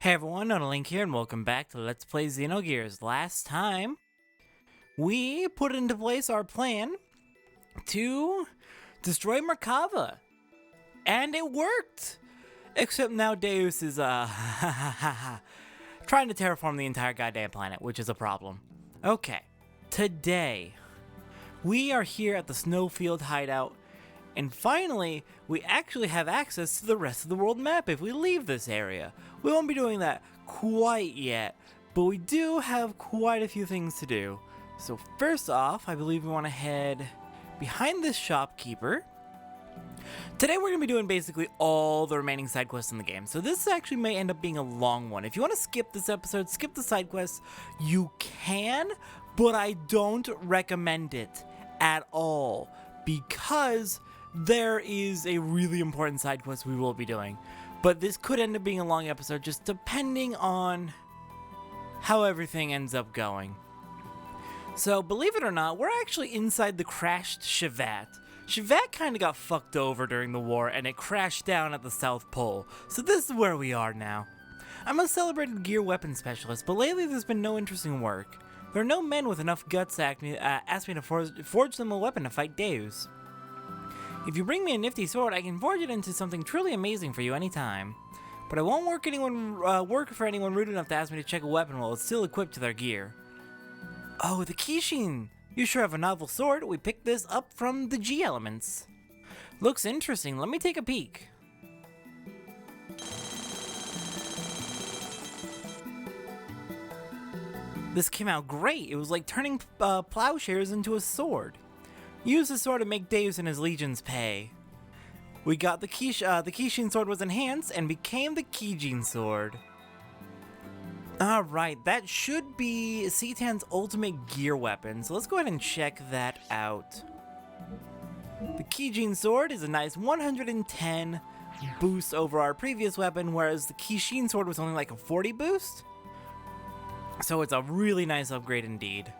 Hey everyone, OniLink here, and welcome back to Let's Play Xenogears. Last time, we put into place our plan to destroy Merkava, and it worked! Except now Deus is, trying to terraform the entire goddamn planet, which is a problem. Okay, today, we are here at the Snowfield hideout, and finally, we actually have access to the rest of the world map if we leave this area. We won't be doing that quite yet, but we do have quite a few things to do. So first off, I believe we want to head behind this shopkeeper. Today we're going to be doing basically all the remaining side quests in the game. So this actually may end up being a long one. If you want to skip this episode, skip the side quests, you can, but I don't recommend it at all because there is a really important side quest we will be doing. But this could end up being a long episode just depending on how everything ends up going. So believe it or not, we're actually inside the crashed Shevat. Shevat kind of got fucked over during the war and it crashed down at the South Pole. So this is where we are now. I'm a celebrated gear weapon specialist, but lately there's been no interesting work. There are no men with enough guts to ask me to forge them a weapon to fight Deus. If you bring me a nifty sword, I can forge it into something truly amazing for you anytime. But I won't work for anyone rude enough to ask me to check a weapon while it's still equipped to their gear. Oh, the Kishin! You sure have a novel sword. We picked this up from the G elements. Looks interesting. Let me take a peek. This came out great. It was like turning plowshares into a sword. Use the sword to make Deus and his legions pay. We got the Kishin sword was enhanced and became the Kijin sword. Alright, that should be Citan's ultimate gear weapon, so let's go ahead and check that out. The Kijin sword is a nice 110 boost over our previous weapon, whereas the Kishin sword was only like a 40 boost. So it's a really nice upgrade indeed.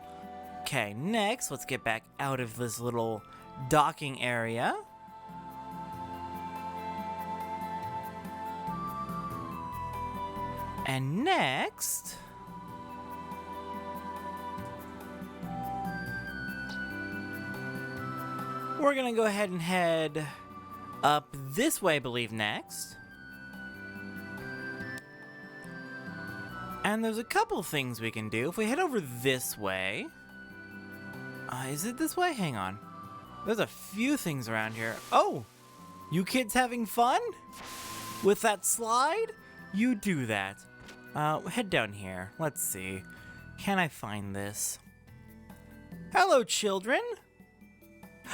Okay, next, let's get back out of this little docking area. And next, we're gonna go ahead and head up this way, I believe, next. And there's a couple things we can do. If we head over this way, is it this way? Hang on. There's a few things around here. Oh! You kids having fun? With that slide? You do that. Head down here. Let's see. Can I find this? Hello, children!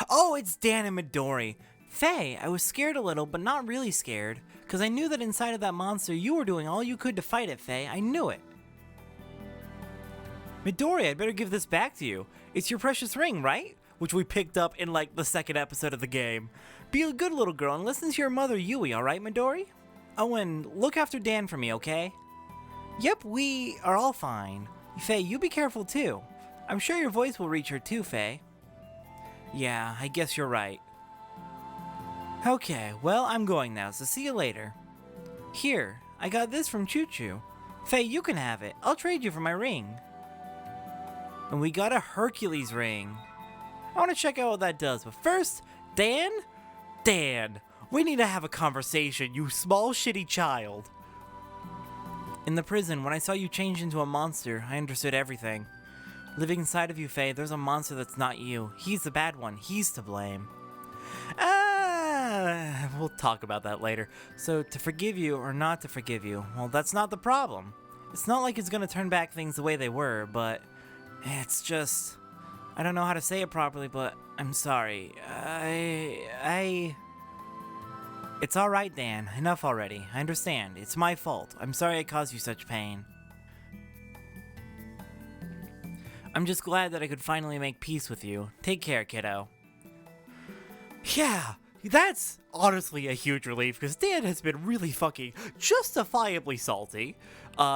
Oh, it's Dan and Midori. Faye, I was scared a little, but not really scared. Because I knew that inside of that monster, you were doing all you could to fight it, Faye. I knew it. Midori, I'd better give this back to you. It's your precious ring, right? Which we picked up in, like, the second episode of the game. Be a good little girl and listen to your mother, Yui, alright, Midori? Oh, and look after Dan for me, okay? Yep, we are all fine. Faye, you be careful, too. I'm sure your voice will reach her, too, Faye. Yeah, I guess you're right. Okay, well, I'm going now, so see you later. Here, I got this from Choo Choo. Faye, you can have it. I'll trade you for my ring. And we got a Hercules ring. I want to check out what that does, but first, Dan? Dan, we need to have a conversation, you small shitty child. In the prison, when I saw you change into a monster, I understood everything. Living inside of you, Faye, there's a monster that's not you. He's the bad one. He's to blame. We'll talk about that later. So, to forgive you or not to forgive you, well, that's not the problem. It's not like it's gonna turn back things the way they were, but it's just, I don't know how to say it properly, but I'm sorry. It's alright, Dan. Enough already. I understand. It's my fault. I'm sorry I caused you such pain. I'm just glad that I could finally make peace with you. Take care, kiddo. Yeah, that's honestly a huge relief, because Dan has been really fucking justifiably salty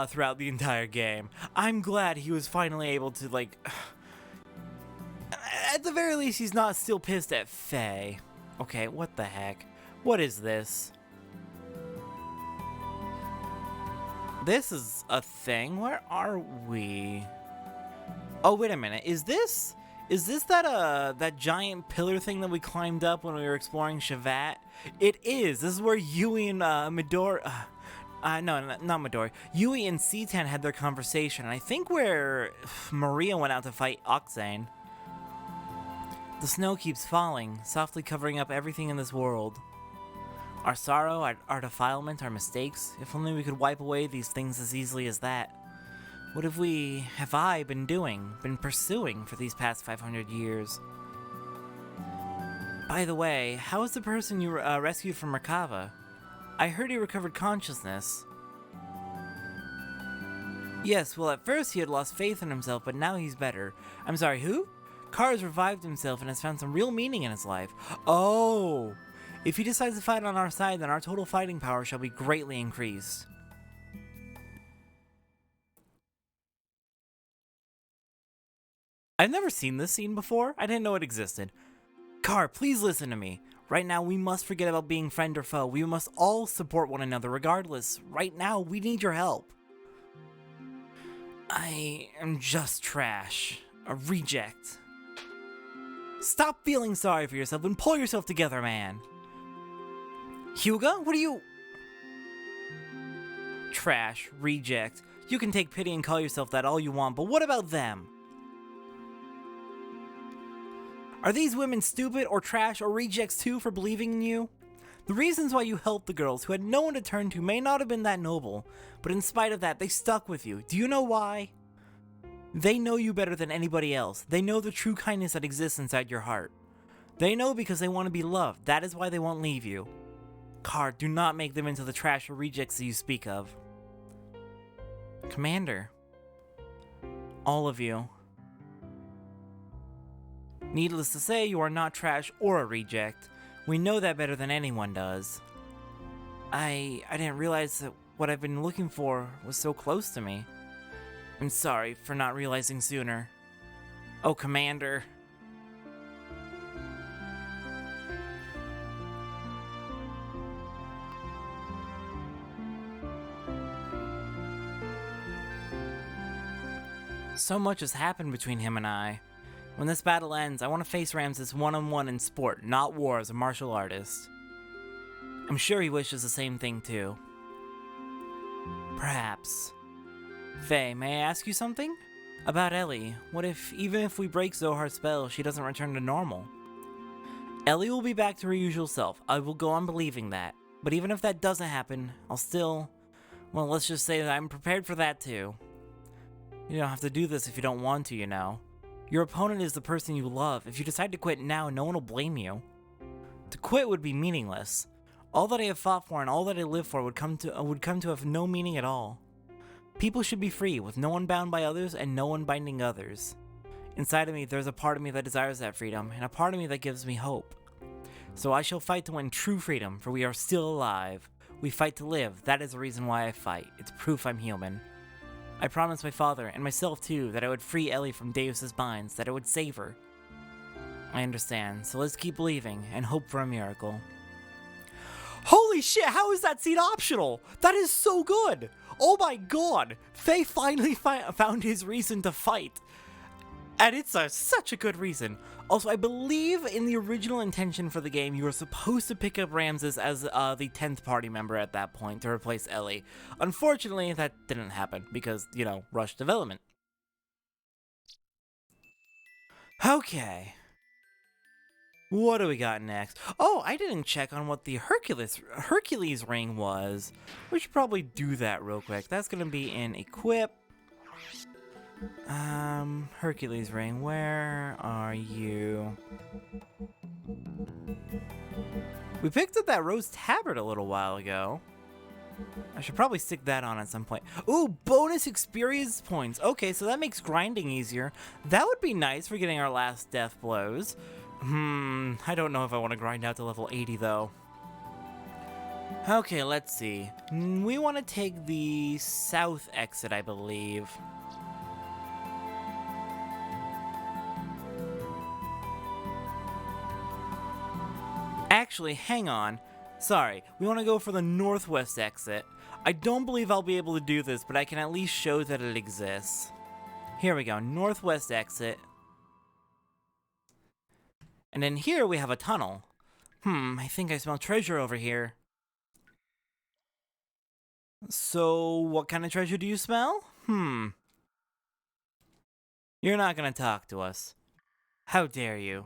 throughout the entire game. I'm glad he was finally able to, like, at the very least, he's not still pissed at Faye. Okay, what the heck? What is this? This is a thing. Where are we? Oh, wait a minute. Is this that giant pillar thing that we climbed up when we were exploring Shavat? It is. This is where Yui and Midori. No, not Midori. Yui and Citan had their conversation, and I think where Maria went out to fight Oxane. The snow keeps falling, softly covering up everything in this world. Our sorrow, our defilement, our mistakes. If only we could wipe away these things as easily as that. What have I been doing, been pursuing for these past 500 years? By the way, how is the person you rescued from Merkava? I heard he recovered consciousness. Yes, well at first he had lost faith in himself, but now he's better. I'm sorry, who? Carr has revived himself and has found some real meaning in his life. Oh! If he decides to fight on our side, then our total fighting power shall be greatly increased. I've never seen this scene before. I didn't know it existed. Carr, please listen to me. Right now, we must forget about being friend or foe. We must all support one another regardless. Right now, we need your help. I am just trash. A reject. Stop feeling sorry for yourself and pull yourself together, man. Hyuga, what are you... Trash, reject. You can take pity and call yourself that all you want, but what about them? Are these women stupid or trash or rejects too for believing in you? The reasons why you helped the girls who had no one to turn to may not have been that noble, but in spite of that, they stuck with you. Do you know why? They know you better than anybody else. They know the true kindness that exists inside your heart. They know because they want to be loved. That is why they won't leave you. Carr, do not make them into the trash or rejects that you speak of. Commander. All of you. Needless to say, you are not trash or a reject. We know that better than anyone does. I didn't realize that what I've been looking for was so close to me. I'm sorry for not realizing sooner. Oh, Commander. So much has happened between him and I. When this battle ends, I want to face Ramses one-on-one in sport, not war as a martial artist. I'm sure he wishes the same thing too. Perhaps. Faye, may I ask you something? About Ellie, what if, even if we break Zohar's spell, she doesn't return to normal? Ellie will be back to her usual self. I will go on believing that. But even if that doesn't happen, I'll still... Well, let's just say that I'm prepared for that too. You don't have to do this if you don't want to, you know. Your opponent is the person you love. If you decide to quit now, no one will blame you. To quit would be meaningless. All that I have fought for and all that I live for would come to have no meaning at all. People should be free, with no one bound by others and no one binding others. Inside of me, there's a part of me that desires that freedom, and a part of me that gives me hope. So I shall fight to win true freedom, for we are still alive. We fight to live. That is the reason why I fight. It's proof I'm human. I promised my father, and myself too, that I would free Ellie from Deus's binds, that I would save her. I understand, so let's keep believing, and hope for a miracle. Holy shit, how is that scene optional? That is so good! Oh my god! Faye finally found his reason to fight. And it's such a good reason. Also, I believe in the original intention for the game, you were supposed to pick up Ramses as the 10th party member at that point to replace Ellie. Unfortunately, that didn't happen because, you know, rushed development. Okay. What do we got next? Oh, I didn't check on what the Hercules ring was. We should probably do that real quick. That's gonna be in equip. Hercules ring, where are you? We picked up that rose tabard a little while ago. I should probably stick that on at some point. Ooh, bonus experience points. Okay, so that makes grinding easier. That would be nice for getting our last death blows. I don't know if I want to grind out to level 80 though. Okay, let's see. We want to take the south exit, I believe. Actually, hang on. Sorry, we want to go for the northwest exit. I don't believe I'll be able to do this, but I can at least show that it exists. Here we go, northwest exit. And then here we have a tunnel. I think I smell treasure over here. So, what kind of treasure do you smell? You're not gonna talk to us. How dare you?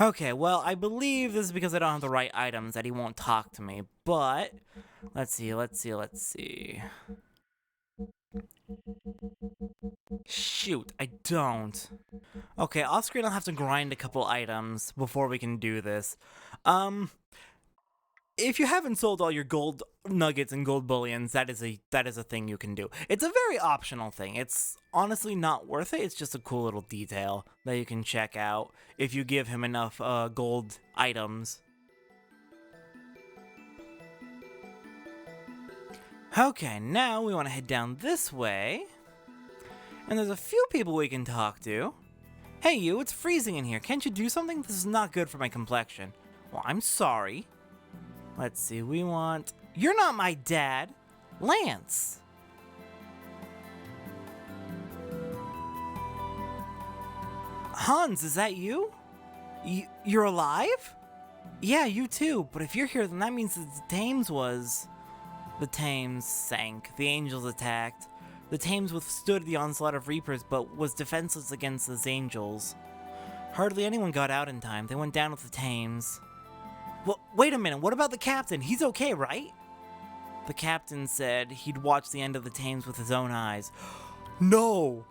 Okay, well, I believe this is because I don't have the right items that he won't talk to me, but let's see. Shoot, I don't. Okay, off screen I'll have to grind a couple items before we can do this. If you haven't sold all your gold nuggets and gold bullions, that is a thing you can do. It's a very optional thing. It's honestly not worth it. It's just a cool little detail that you can check out if you give him enough gold items. Okay, now we want to head down this way. And there's a few people we can talk to. Hey you, it's freezing in here. Can't you do something? This is not good for my complexion. Well, I'm sorry. Let's see, we want... You're not my dad! Lance! Hans, is that you? You're alive? Yeah, you too, but if you're here, then that means that the Thames was... The Thames sank. The angels attacked. The Thames withstood the onslaught of Reapers, but was defenseless against the angels. Hardly anyone got out in time. They went down with the Thames. Well, wait a minute, what about the captain? He's okay, right? The captain said he'd watched the end of the Thames with his own eyes. No!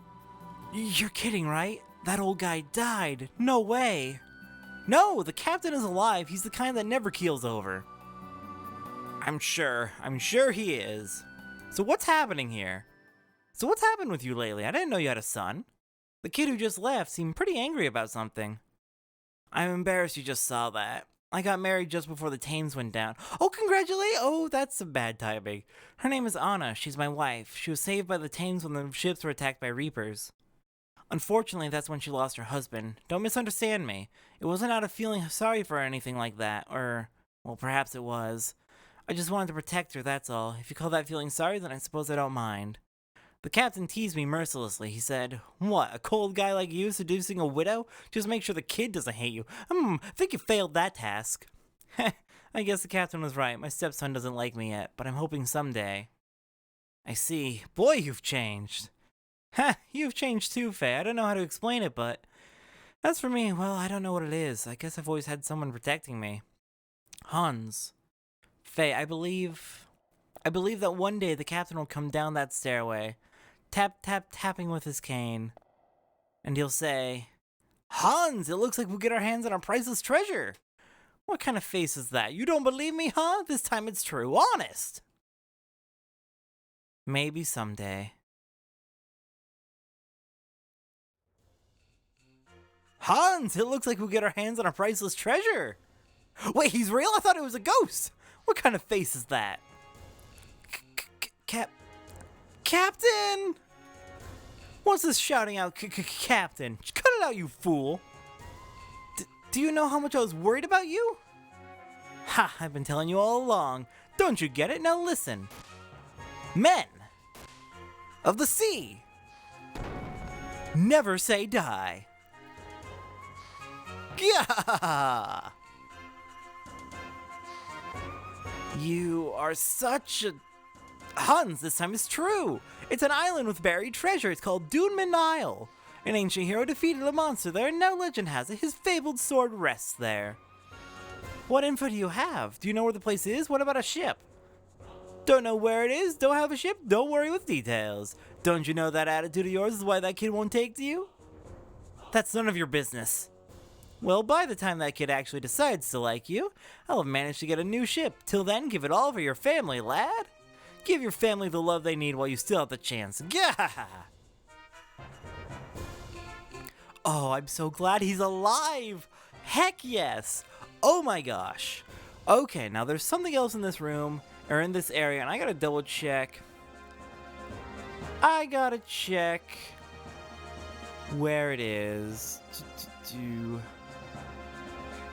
You're kidding, right? That old guy died. No way. No, the captain is alive. He's the kind that never keels over. I'm sure he is. So what's happening here? So what's happened with you lately? I didn't know you had a son. The kid who just left seemed pretty angry about something. I'm embarrassed you just saw that. I got married just before the Thames went down. Oh, congratulations! Oh, that's some bad timing. Her name is Anna. She's my wife. She was saved by the Thames when the ships were attacked by Reapers. Unfortunately, that's when she lost her husband. Don't misunderstand me. It wasn't out of feeling sorry for her or anything like that. Or, well, perhaps it was. I just wanted to protect her, that's all. If you call that feeling sorry, then I suppose I don't mind. The captain teased me mercilessly. He said, "What, a cold guy like you seducing a widow? Just make sure the kid doesn't hate you. Think you failed that task." I guess the captain was right. My stepson doesn't like me yet, but I'm hoping someday. I see. Boy, you've changed. You've changed too, Faye. I don't know how to explain it, but... As for me, well, I don't know what it is. I guess I've always had someone protecting me. Hans. Faye, I believe that one day the captain will come down that stairway, tapping with his cane, and he'll say, "Hans, it looks like we'll get our hands on our priceless treasure." What kind of face is that? You don't believe me, huh? This time it's true. Honest. Maybe someday. Hans, it looks like we'll get our hands on our priceless treasure. Wait, he's real? I thought it was a ghost. What kind of face is that? Captain! What's this shouting out, Captain? Cut it out, you fool! Do you know how much I was worried about you? Ha! I've been telling you all along. Don't you get it? Now listen. Men of the sea never say die. Yeah! You are such a... Hans, this time is true. It's an island with buried treasure. It's called Dunman Isle. An ancient hero defeated a monster there, and now legend has it his fabled sword rests there. What info do you have? Do you know where the place is? What about a ship? Don't know where it is? Don't have a ship? Don't worry with details. Don't you know that attitude of yours is why that kid won't take to you? That's none of your business. Well, by the time that kid actually decides to like you, I'll have managed to get a new ship. Till then, give it all for your family, lad. Give your family the love they need while you still have the chance. Gah! Oh, I'm so glad he's alive! Heck yes! Oh my gosh. Okay, now there's something else in this room, or in this area, and I gotta double check. I gotta check where it is.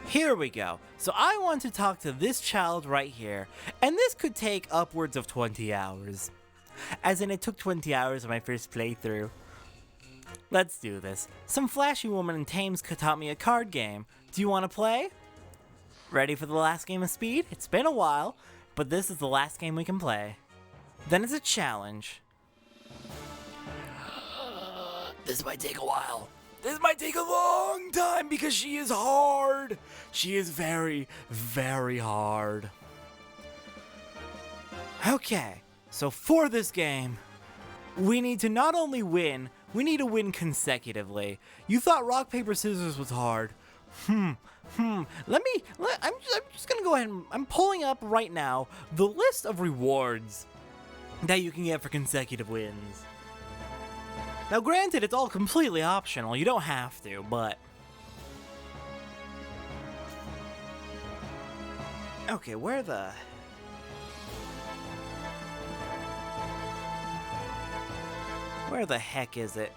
Here we go. So I want to talk to this child right here, and this could take upwards of 20 hours. As in, it took 20 hours of my first playthrough. Let's do this. Some flashy woman in Thames taught me a card game. Do you want to play? Ready for the last game of speed? It's been a while, but this is the last game we can play. Then it's a challenge. This might take a while. This might take a long time because she is hard. She is very, very hard. Okay, so for this game, we need to not only win, we need to win consecutively. You thought rock, paper, scissors was hard. I'm just gonna go ahead and I'm pulling up right now the list of rewards that you can get for consecutive wins. Now granted, it's all completely optional, you don't have to, but... Okay, where the heck is it?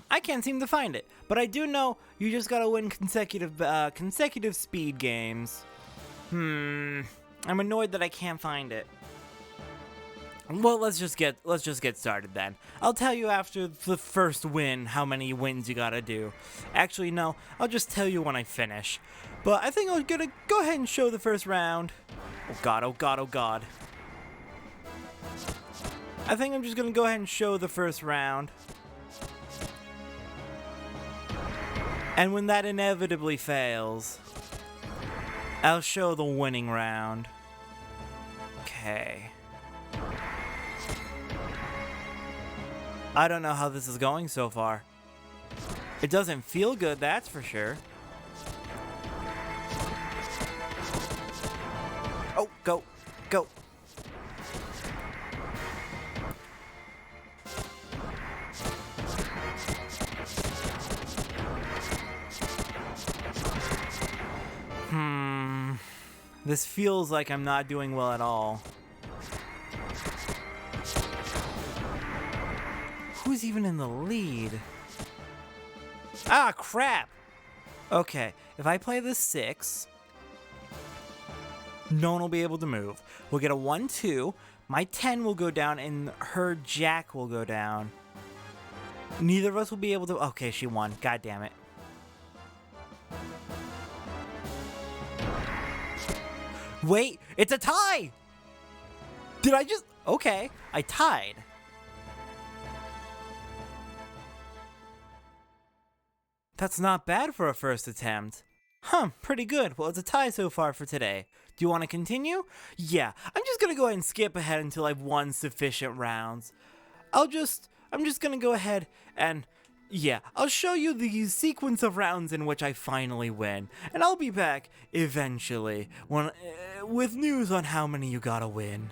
I can't seem to find it, but I do know you just gotta win consecutive speed games. I'm annoyed that I can't find it. Well, let's just get started then. I'll tell you after the first win how many wins you gotta do. Actually, no, I'll just tell you when I finish. But I think I'm gonna go ahead and show the first round. Oh god, oh god, oh god. I think I'm just gonna go ahead and show the first round. And when that inevitably fails, I'll show the winning round. Okay. I don't know how this is going so far. It doesn't feel good, that's for sure. Oh, go, go. This feels like I'm not doing well at all. Who's even in the lead? Ah, crap! Okay, if I play the 6, no one will be able to move. We'll get a 1-2, my 10 will go down, and her jack will go down. Neither of us will be able to... Okay, she won. God damn it. Wait, it's a tie! Did I just... Okay, I tied. That's not bad for a first attempt. Pretty good. Well, it's a tie so far for today. Do you want to continue? Yeah, I'm just gonna go ahead and skip ahead until I've won sufficient rounds. I'm just gonna go ahead and... Yeah, I'll show you the sequence of rounds in which I finally win, and I'll be back eventually with news on how many you gotta win.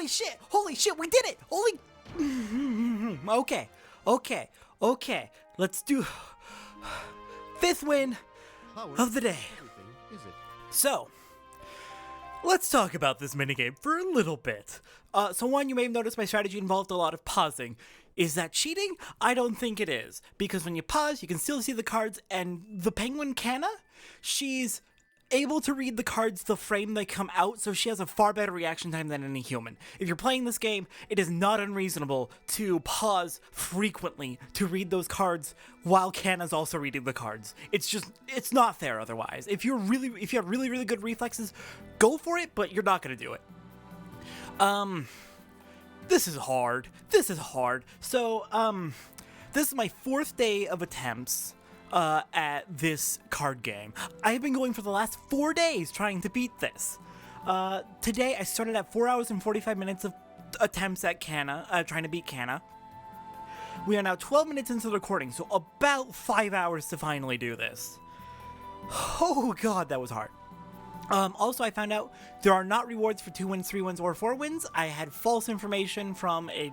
Holy shit! Holy shit! We did it! Holy... Okay. Let's do... 5th win of the day. So, let's talk about this minigame for a little bit. So one, you may have noticed my strategy involved a lot of pausing. Is that cheating? I don't think it is. Because when you pause, you can still see the cards, and the penguin Canna, she's able to read the cards the frame they come out, so she has a far better reaction time than any human. If you're playing this game, it is not unreasonable to pause frequently to read those cards while Canna's also reading the cards. It's not fair otherwise. If you have really good reflexes, go for it, but you're not gonna do it. This is hard. So, this is my 4th day of attempts at this card game. I've been going for the last 4 days trying to beat this. Today I started at 4 hours and 45 minutes of attempts at Canna, trying to beat Canna. We are now 12 minutes into the recording, so about 5 hours to finally do this. Oh god, that was hard. Also, I found out there are not rewards for 2 wins, 3 wins, or 4 wins. I had false information from an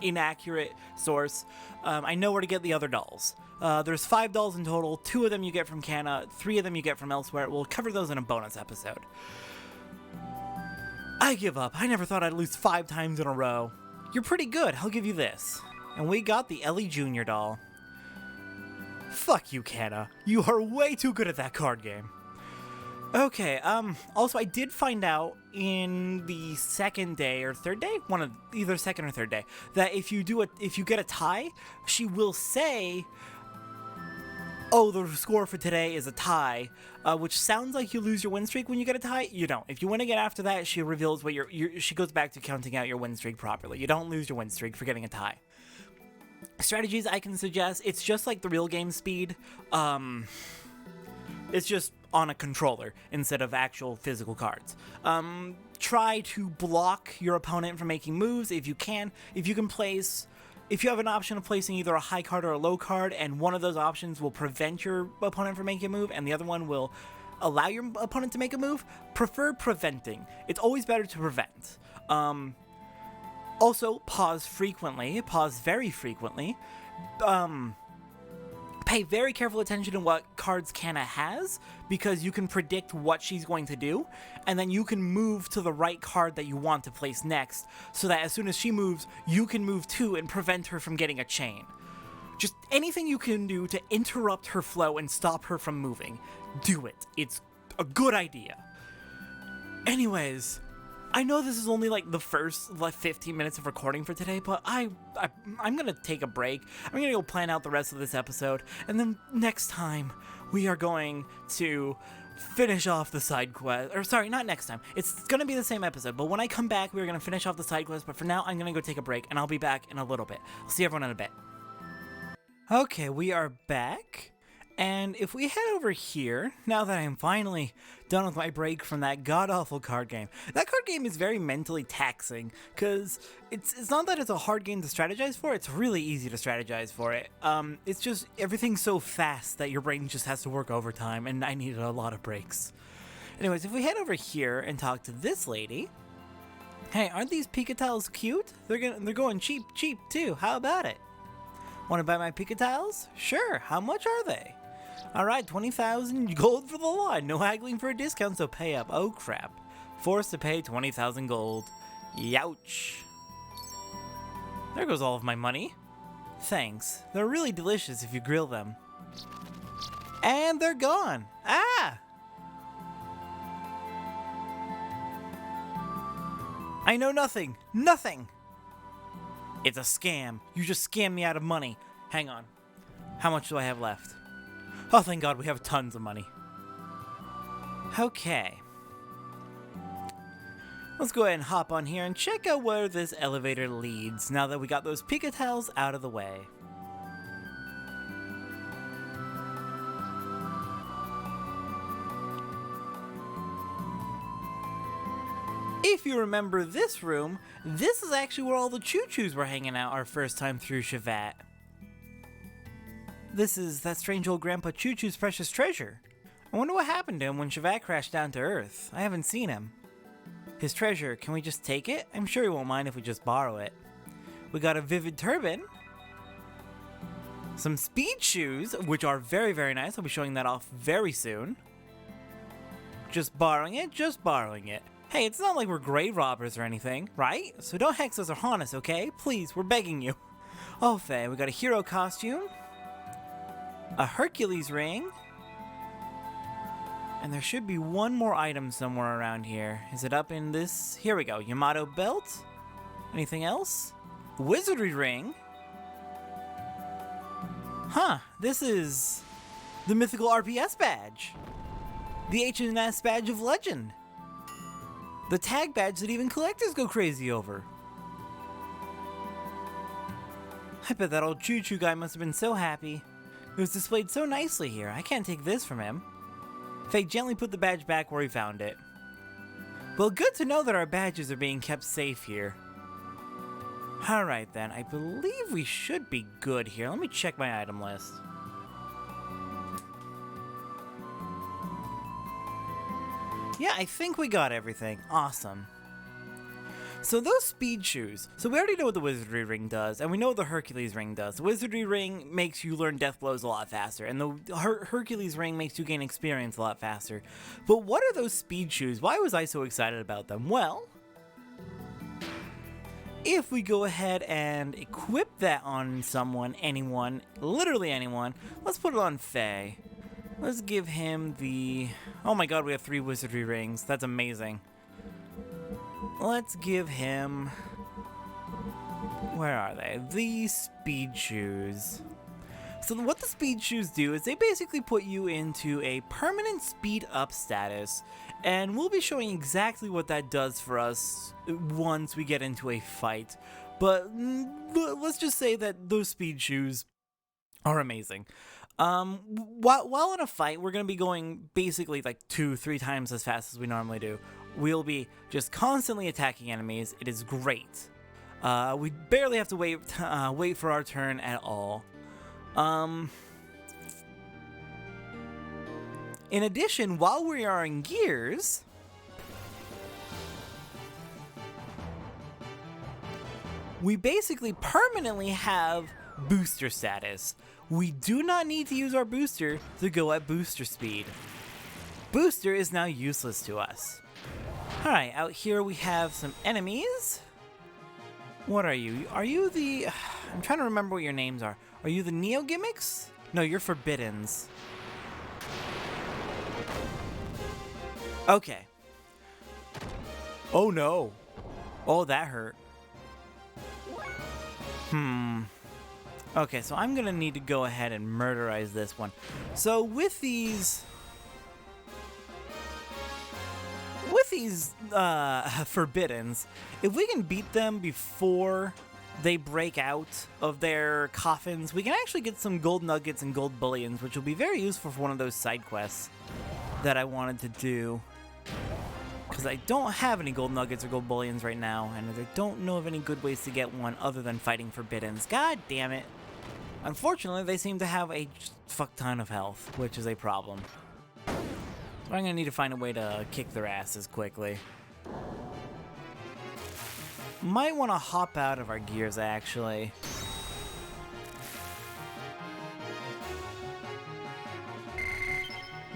inaccurate source. I know where to get the other dolls. There's 5 dolls in total. 2 of them you get from Canna, 3 of them you get from elsewhere. We'll cover those in a bonus episode. I give up. I never thought I'd lose 5 times in a row. You're pretty good, I'll give you this. And we got the Ellie Jr. doll. Fuck you, Canna. You are way too good at that card game. Okay, also I did find out in the 2nd day or 3rd day, either 2nd or 3rd day, that if you get a tie, she will say, oh, the score for today is a tie, which sounds like you lose your win streak when you get a tie. You don't. If you win again after that, she reveals what she goes back to counting out your win streak properly. You don't lose your win streak for getting a tie. Strategies I can suggest, it's just like the real game speed. It's just on a controller instead of actual physical cards. Try to block your opponent from making moves if you can. If you have an option of placing either a high card or a low card, and one of those options will prevent your opponent from making a move, and the other one will allow your opponent to make a move, prefer preventing. It's always better to prevent. Also, pause very frequently. Pay very careful attention to what cards Canna has, because you can predict what she's going to do, and then you can move to the right card that you want to place next, so that as soon as she moves, you can move too and prevent her from getting a chain. Just anything you can do to interrupt her flow and stop her from moving, do it. It's a good idea. Anyways, I know this is only like the first 15 minutes of recording for today, but I'm gonna take a break. I'm gonna go plan out the rest of this episode, and then next time we are going to finish off the side quest. Or sorry, not next time. It's gonna be the same episode, but when I come back, we're gonna finish off the side quest. But for now, I'm gonna go take a break, and I'll be back in a little bit. I'll see everyone in a bit. Okay, we are back. And if we head over here, now that I'm finally done with my break from that god-awful card game. That card game is very mentally taxing, because it's not that it's a hard game to strategize for, it's really easy to strategize for it. It's just everything's so fast that your brain just has to work overtime, and I needed a lot of breaks. Anyways, if we head over here and talk to this lady... Hey, aren't these Pika-Tiles cute? They're going cheap too, how about it? Want to buy my Pika-Tiles? Sure, how much are they? Alright, 20,000 gold for the lot. No haggling for a discount, so pay up. Oh crap. Forced to pay 20,000 gold. Youch. There goes all of my money. Thanks. They're really delicious if you grill them. And they're gone. Ah! I know nothing. Nothing! It's a scam. You just scammed me out of money. Hang on. How much do I have left? Oh, thank God, we have tons of money. Okay. Let's go ahead and hop on here and check out where this elevator leads, now that we got those Pika-Tiles out of the way. If you remember this room, this is actually where all the choo-choos were hanging out our first time through Shevat. This is that strange old Grandpa Choo-Choo's precious treasure. I wonder what happened to him when Shevat crashed down to Earth. I haven't seen him. his treasure. Can we just take it? I'm sure he won't mind if we just borrow it. We got a vivid turban. Some speed shoes, which are very, very nice. I'll be showing that off very soon. Just borrowing it, just borrowing it. Hey, it's not like we're grave robbers or anything, right? So don't hex us or haunt us, okay? Please, we're begging you. Oh, Faye, we got a hero costume. A Hercules ring. And there should be one more item somewhere around here. Is it up in this? Here we go. Yamato belt. Anything else? Wizardry ring. Huh, this is the mythical RPS badge. The H&S badge of legend. The tag badge that even collectors go crazy over. I bet that old Choo-Choo guy must have been so happy. It was displayed so nicely here. I can't take this from him. Faye gently put the badge back where he found it. Well, good to know that our badges are being kept safe here. Alright then, I believe we should be good here. Let me check my item list. Yeah, I think we got everything. Awesome. So those speed shoes. So we already know what the Wizardry ring does, and we know what the Hercules ring does. The Wizardry ring makes you learn death blows a lot faster, and the Hercules ring makes you gain experience a lot faster. But what are those speed shoes? Why was I so excited about them? Well, if we go ahead and equip that on someone, anyone, literally anyone, let's put it on Faye. Let's give him the... Oh my god, we have 3 wizardry rings. That's amazing. Let's give him... Where are they? The speed shoes. So what the speed shoes do is they basically put you into a permanent speed up status. And we'll be showing exactly what that does for us once we get into a fight. But let's just say that those speed shoes are amazing. While in a fight, we're going to be going basically like 2-3 times as fast as we normally do. We'll be just constantly attacking enemies. It is great. We barely have to wait for our turn at all. In addition, while we are in Gears, we basically permanently have booster status. We do not need to use our booster to go at booster speed. Booster is now useless to us. Alright, out here we have some enemies. What are you? Are you the... I'm trying to remember what your names are. Are you the Neo Gimmicks? No, you're Forbiddens. Okay. Oh no. Oh, that hurt. Okay, so I'm gonna need to go ahead and murderize this one. So with these Forbiddens, if we can beat them before they break out of their coffins, we can actually get some gold nuggets and gold bullions, which will be very useful for one of those side quests that I wanted to do. Because I don't have any gold nuggets or gold bullions right now, and I don't know of any good ways to get one other than fighting Forbiddens. God damn it. Unfortunately, they seem to have a fuck ton of health, which is a problem. So I'm gonna need to find a way to kick their asses quickly. Might want to hop out of our gears, actually.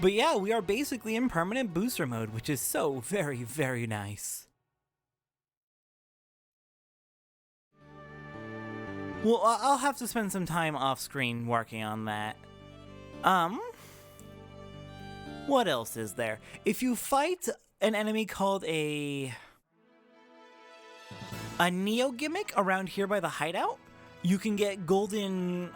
But yeah, we are basically in permanent booster mode, which is so very, very nice. Well, I'll have to spend some time off screen working on that. What else is there? If you fight an enemy called a Neo Gimmick around here by the hideout, you can get golden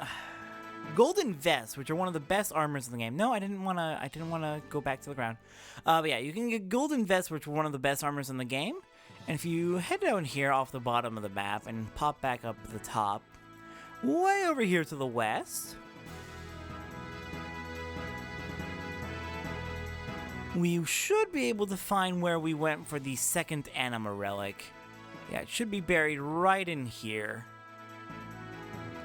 vests, which are one of the best armors in the game. No, I didn't want to go back to the ground. But yeah, you can get golden vests, which are one of the best armors in the game. And if you head down here off the bottom of the map and pop back up to the top, way over here to the west, we should be able to find where we went for the second anima relic. Yeah, it should be buried right in here.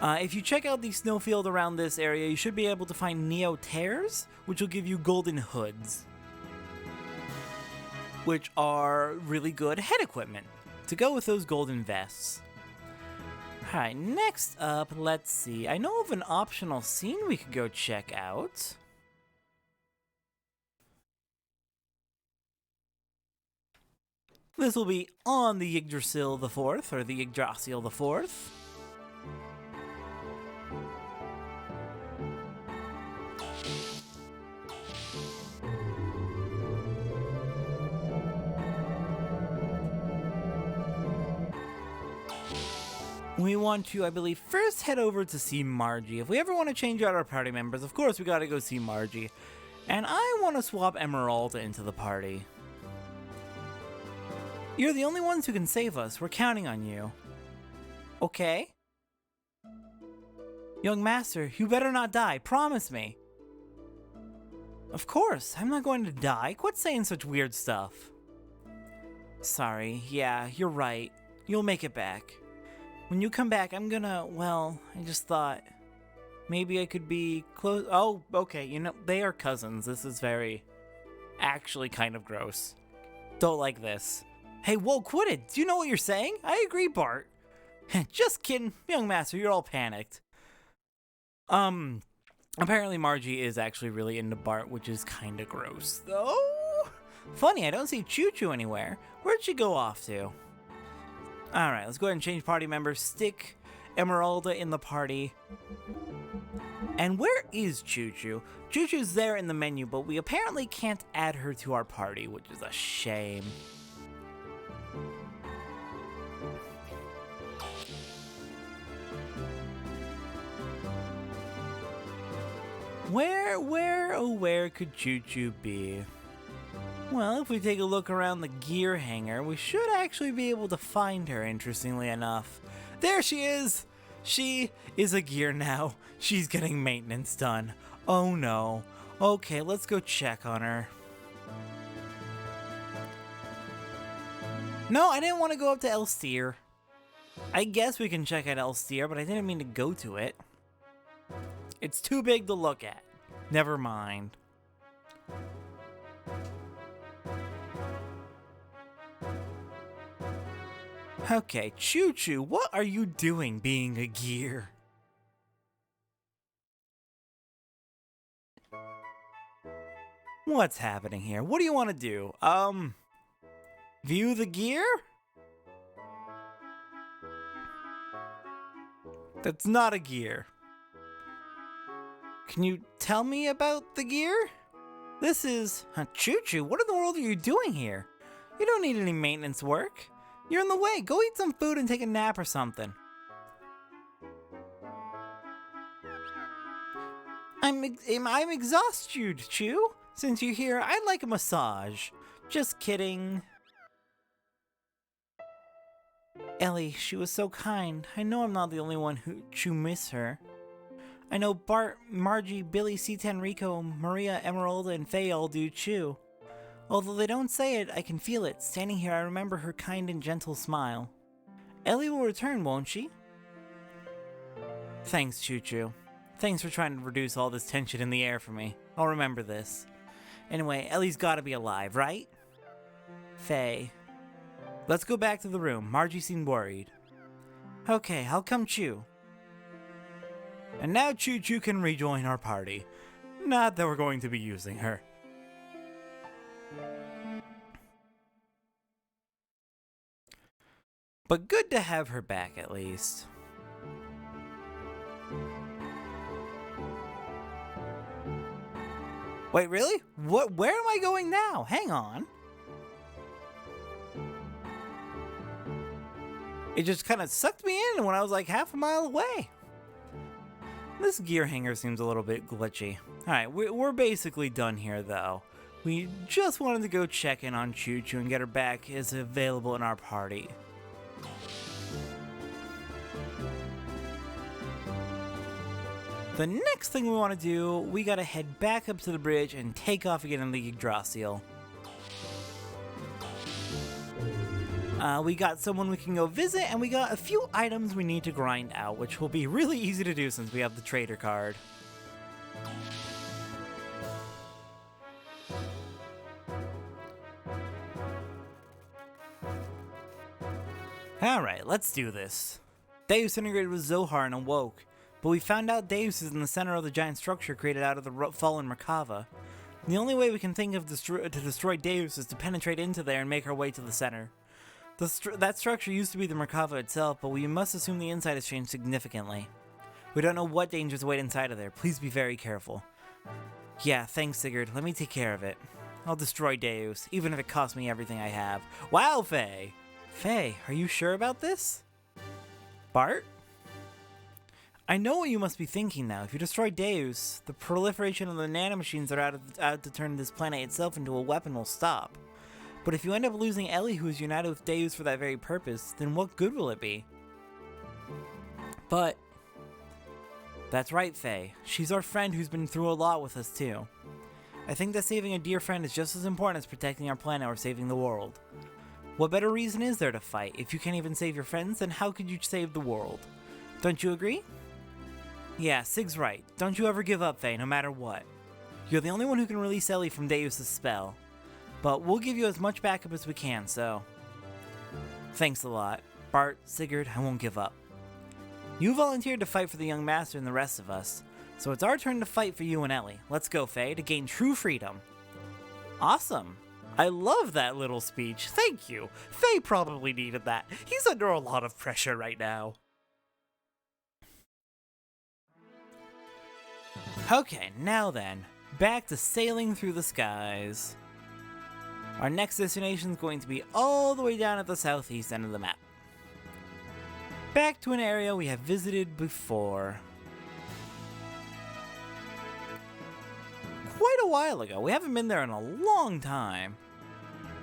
If you check out the snowfield around this area, you should be able to find Neo Tears, which will give you golden hoods. which are really good head equipment to go with those golden vests. Alright, next up, let's see. I know of an optional scene we could go check out. This will be on the Yggdrasil the Fourth, or the Yggdrasil the Fourth. We want to, I believe, first head over to see Margie. If we ever want to change out our party members, of course we gotta go see Margie. And I want to swap Emeralda into the party. You're the only ones who can save us. We're counting on you. Okay? Young master, you better not die. Promise me. Of course, I'm not going to die. Quit saying such weird stuff. Sorry, yeah, you're right. You'll make it back. When you come back, I'm gonna, well, I just thought maybe I could be close. Oh, okay, you know, they are cousins. This is actually kind of gross. Don't like this. Hey, whoa, quit it. Do you know what you're saying? I agree, Bart. Just kidding. Young master, you're all panicked. Apparently Margie is actually really into Bart, which is kind of gross, though. Funny, I don't see Choo Choo anywhere. Where'd she go off to? Alright, let's go ahead and change party members. Stick Emeralda in the party. And where is Choo Choo? Choo Choo's there in the menu, but we apparently can't add her to our party, which is a shame. Where could Choo Choo be? Well, if we take a look around the gear hangar, we should actually be able to find her, interestingly enough. There she is! She is a gear now. She's getting maintenance done. Oh no. Okay, let's go check on her. No, I didn't want to go up to Elsteer. I guess we can check out Elsteer, but I didn't mean to go to it. It's too big to look at. Never mind. Okay, Choo Choo, what are you doing being a gear? What's happening here? What do you want to do? View the gear? That's not a gear. Can you tell me about the gear? This is... Choo Choo, what in the world are you doing here? You don't need any maintenance work. You're in the way. Go eat some food and take a nap or something. I'm exhausted, Choo. Since you're here, I'd like a massage. Just kidding. Ellie, she was so kind. I know I'm not the only one who miss her. I know Bart, Margie, Billy, C10, Rico, Maria, Emeralda, and Faye all do too. Although they don't say it, I can feel it. Standing here, I remember her kind and gentle smile. Ellie will return, won't she? Thanks, Choo Choo. Thanks for trying to reduce all this tension in the air for me. I'll remember this. Anyway, Ellie's gotta be alive, right? Faye. Let's go back to the room. Margie seemed worried. Okay, I'll come Choo. And now Choo Choo can rejoin our party. Not that we're going to be using her. But good to have her back at least. Wait, really? Where am I going now? Hang on. It just kind of sucked me in when I was like half a mile away. This gear hanger seems a little bit glitchy. Alright, we're basically done here though. We just wanted to go check in on Choo Choo and get her back as available in our party. The next thing we want to do, we gotta head back up to the bridge and take off again in the Yggdrasil. We got someone we can go visit, and we got a few items we need to grind out, which will be really easy to do since we have the trader card. Alright, let's do this. Deus integrated with Zohar and awoke, but we found out Deus is in the center of the giant structure created out of the fallen Merkava. The only way we can think of to destroy Deus is to penetrate into there and make our way to the center. That structure used to be the Merkava itself, but we must assume the inside has changed significantly. We don't know what dangers await inside of there. Please be very careful. Yeah, thanks, Sigurd. Let me take care of it. I'll destroy Deus, even if it costs me everything I have. Wow, Faye! Faye, are you sure about this? Bart? I know what you must be thinking now. If you destroy Deus, the proliferation of the nanomachines that are out to turn this planet itself into a weapon will stop. But if you end up losing Ellie, who is united with Deus for that very purpose, then what good will it be? But that's right, Faye. She's our friend who's been through a lot with us too. I think that saving a dear friend is just as important as protecting our planet or saving the world. What better reason is there to fight? If you can't even save your friends, then how could you save the world? Don't you agree? Yeah, Sig's right. Don't you ever give up, Faye, no matter what. You're the only one who can release Ellie from Deus' spell. But we'll give you as much backup as we can, so... Thanks a lot. Bart, Sigurd, I won't give up. You volunteered to fight for the young master and the rest of us, so it's our turn to fight for you and Ellie. Let's go, Faye, to gain true freedom. Awesome. I love that little speech. Thank you. Faye probably needed that. He's under a lot of pressure right now. Okay, now then, back to sailing through the skies. Our next destination is going to be all the way down at the southeast end of the map. Back to an area we have visited before. Quite a while ago. We haven't been there in a long time.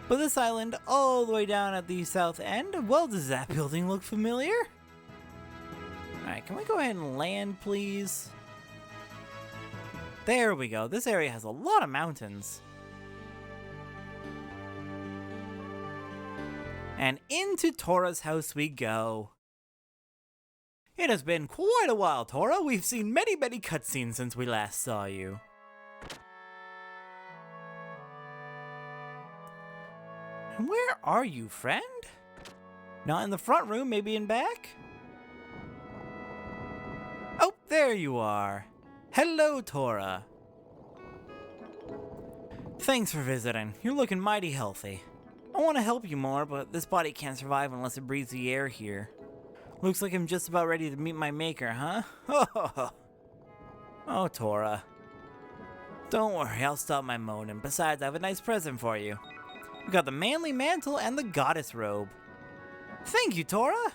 But this island all the way down at the south end, well, does that building look familiar? Alright, can we go ahead and land, please? There we go. This area has a lot of mountains. And into Tora's house we go. It has been quite a while, Tora. We've seen many cutscenes since we last saw you. And where are you, friend? Not in the front room, maybe in back? Oh, there you are. Hello, Tora. Thanks for visiting. You're looking mighty healthy. I want to help you more, but this body can't survive unless it breathes the air here. Looks like I'm just about ready to meet my maker, huh? Oh, Tora. Don't worry, I'll stop my moaning. Besides, I have a nice present for you. We got the manly mantle and the goddess robe. Thank you, Tora.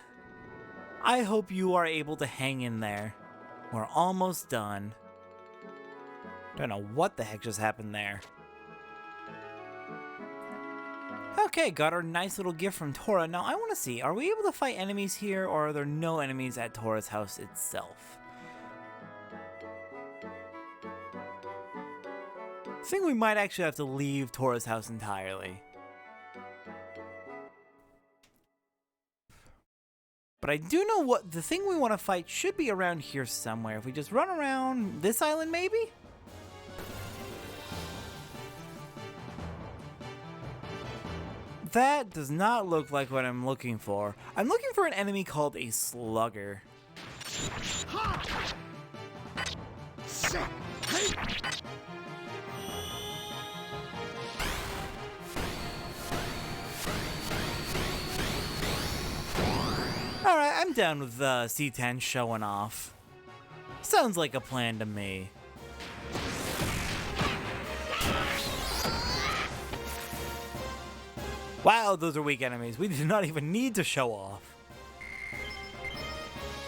I hope you are able to hang in there. We're almost done. Don't know what the heck just happened there. Okay, got our nice little gift from Tora. Now I want to see, are we able to fight enemies here, or are there no enemies at Tora's house itself? I think we might actually have to leave Tora's house entirely. But I do know what the thing we want to fight should be around here somewhere. If we just run around this island, maybe? That does not look like what I'm looking for. I'm looking for an enemy called a slugger. Alright, I'm down with C10 showing off. Sounds like a plan to me. Wow, those are weak enemies. We did not even need to show off.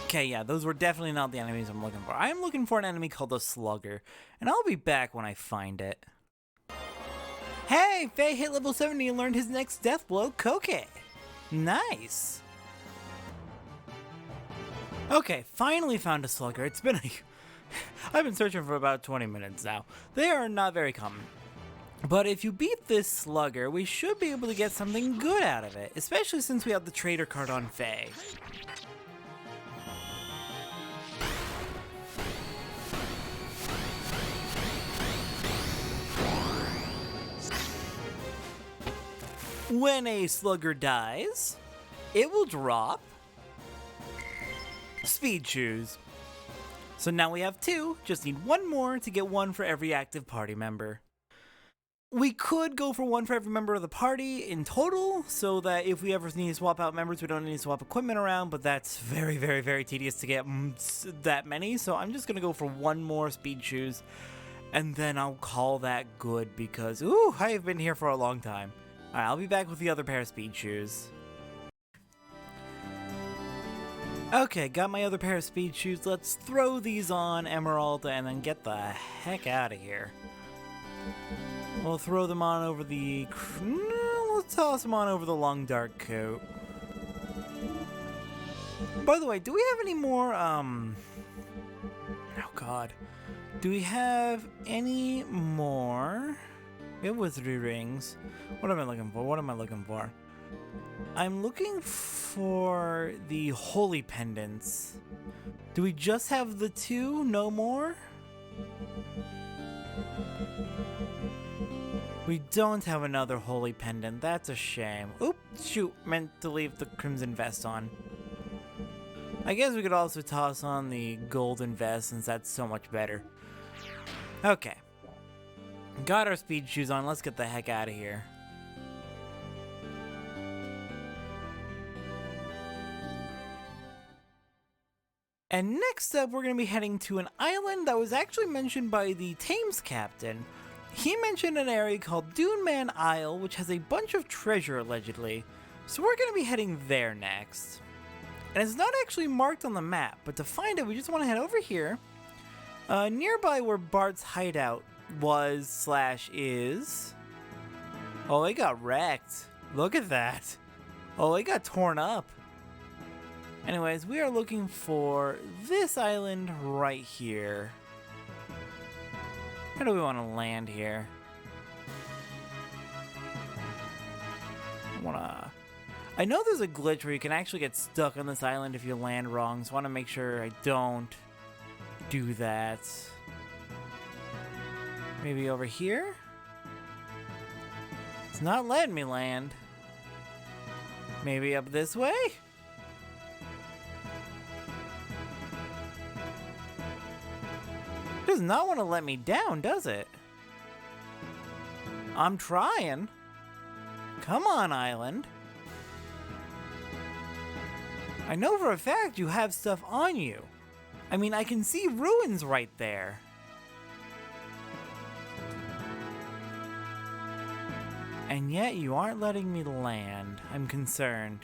Okay, yeah, those were definitely not the enemies I'm looking for. I'm looking for an enemy called a slugger, and I'll be back when I find it. Hey, Faye hit level 70 and learned his next death blow, Koke. Nice. Okay, finally found a slugger. It's been I've been searching for about 20 minutes now. They are not very common. But if you beat this slugger, we should be able to get something good out of it, especially since we have the trader card on Faye. When a slugger dies, it will drop speed shoes. So now we have 2, just need 1 more to get 1 for every active party member. We could go for 1 for every member of the party in total, so that if we ever need to swap out members, we don't need to swap equipment around, but that's very, very, very tedious to get that many, so I'm just gonna go for 1 more speed shoes, and then I'll call that good, because, ooh, I have been here for a long time. Alright, I'll be back with the other pair of speed shoes. Okay, got my other pair of speed shoes. Let's throw these on Emerald and then get the heck out of here. We'll throw them on over the... We'll toss them on over the long dark coat. By the way, do we have any more, Oh god. Do we have any more... We have wizardry rings. What am I looking for? What am I looking for? I'm looking for the holy pendants. Do we just have the 2? No more? We don't have another holy pendant. That's a shame. Oops, shoot. Meant to leave the crimson vest on. I guess we could also toss on the golden vest since that's so much better. Okay. Got our speed shoes on. Let's get the heck out of here. And next up, we're going to be heading to an island that was actually mentioned by the Thames captain. He mentioned an area called Dune Man Isle, which has a bunch of treasure allegedly. So we're going to be heading there next. And it's not actually marked on the map, but to find it, we just want to head over here. Nearby where Bart's hideout was/is. Oh, it got wrecked. Look at that. Oh, it got torn up. Anyways, we are looking for this island right here. Where do we want to land here? I know there's a glitch where you can actually get stuck on this island if you land wrong, so I want to make sure I don't do that. Maybe over here? It's not letting me land. Maybe up this way? Does not want to let me down, does it? I'm trying. Come on, island. I know for a fact you have stuff on you. I mean, I can see ruins right there. And yet you aren't letting me land. I'm concerned.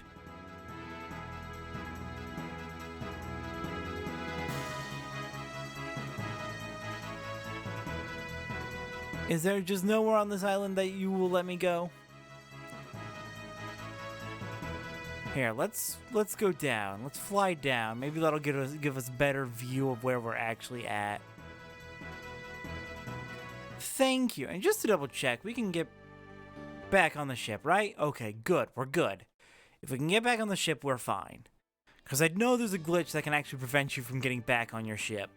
Is there just nowhere on this island that you will let me go? Here, let's go down. Let's fly down. Maybe that'll give us a better view of where we're actually at. Thank you. And just to double check, we can get back on the ship, right? Okay, good. We're good. If we can get back on the ship, we're fine. Because I know there's a glitch that can actually prevent you from getting back on your ship.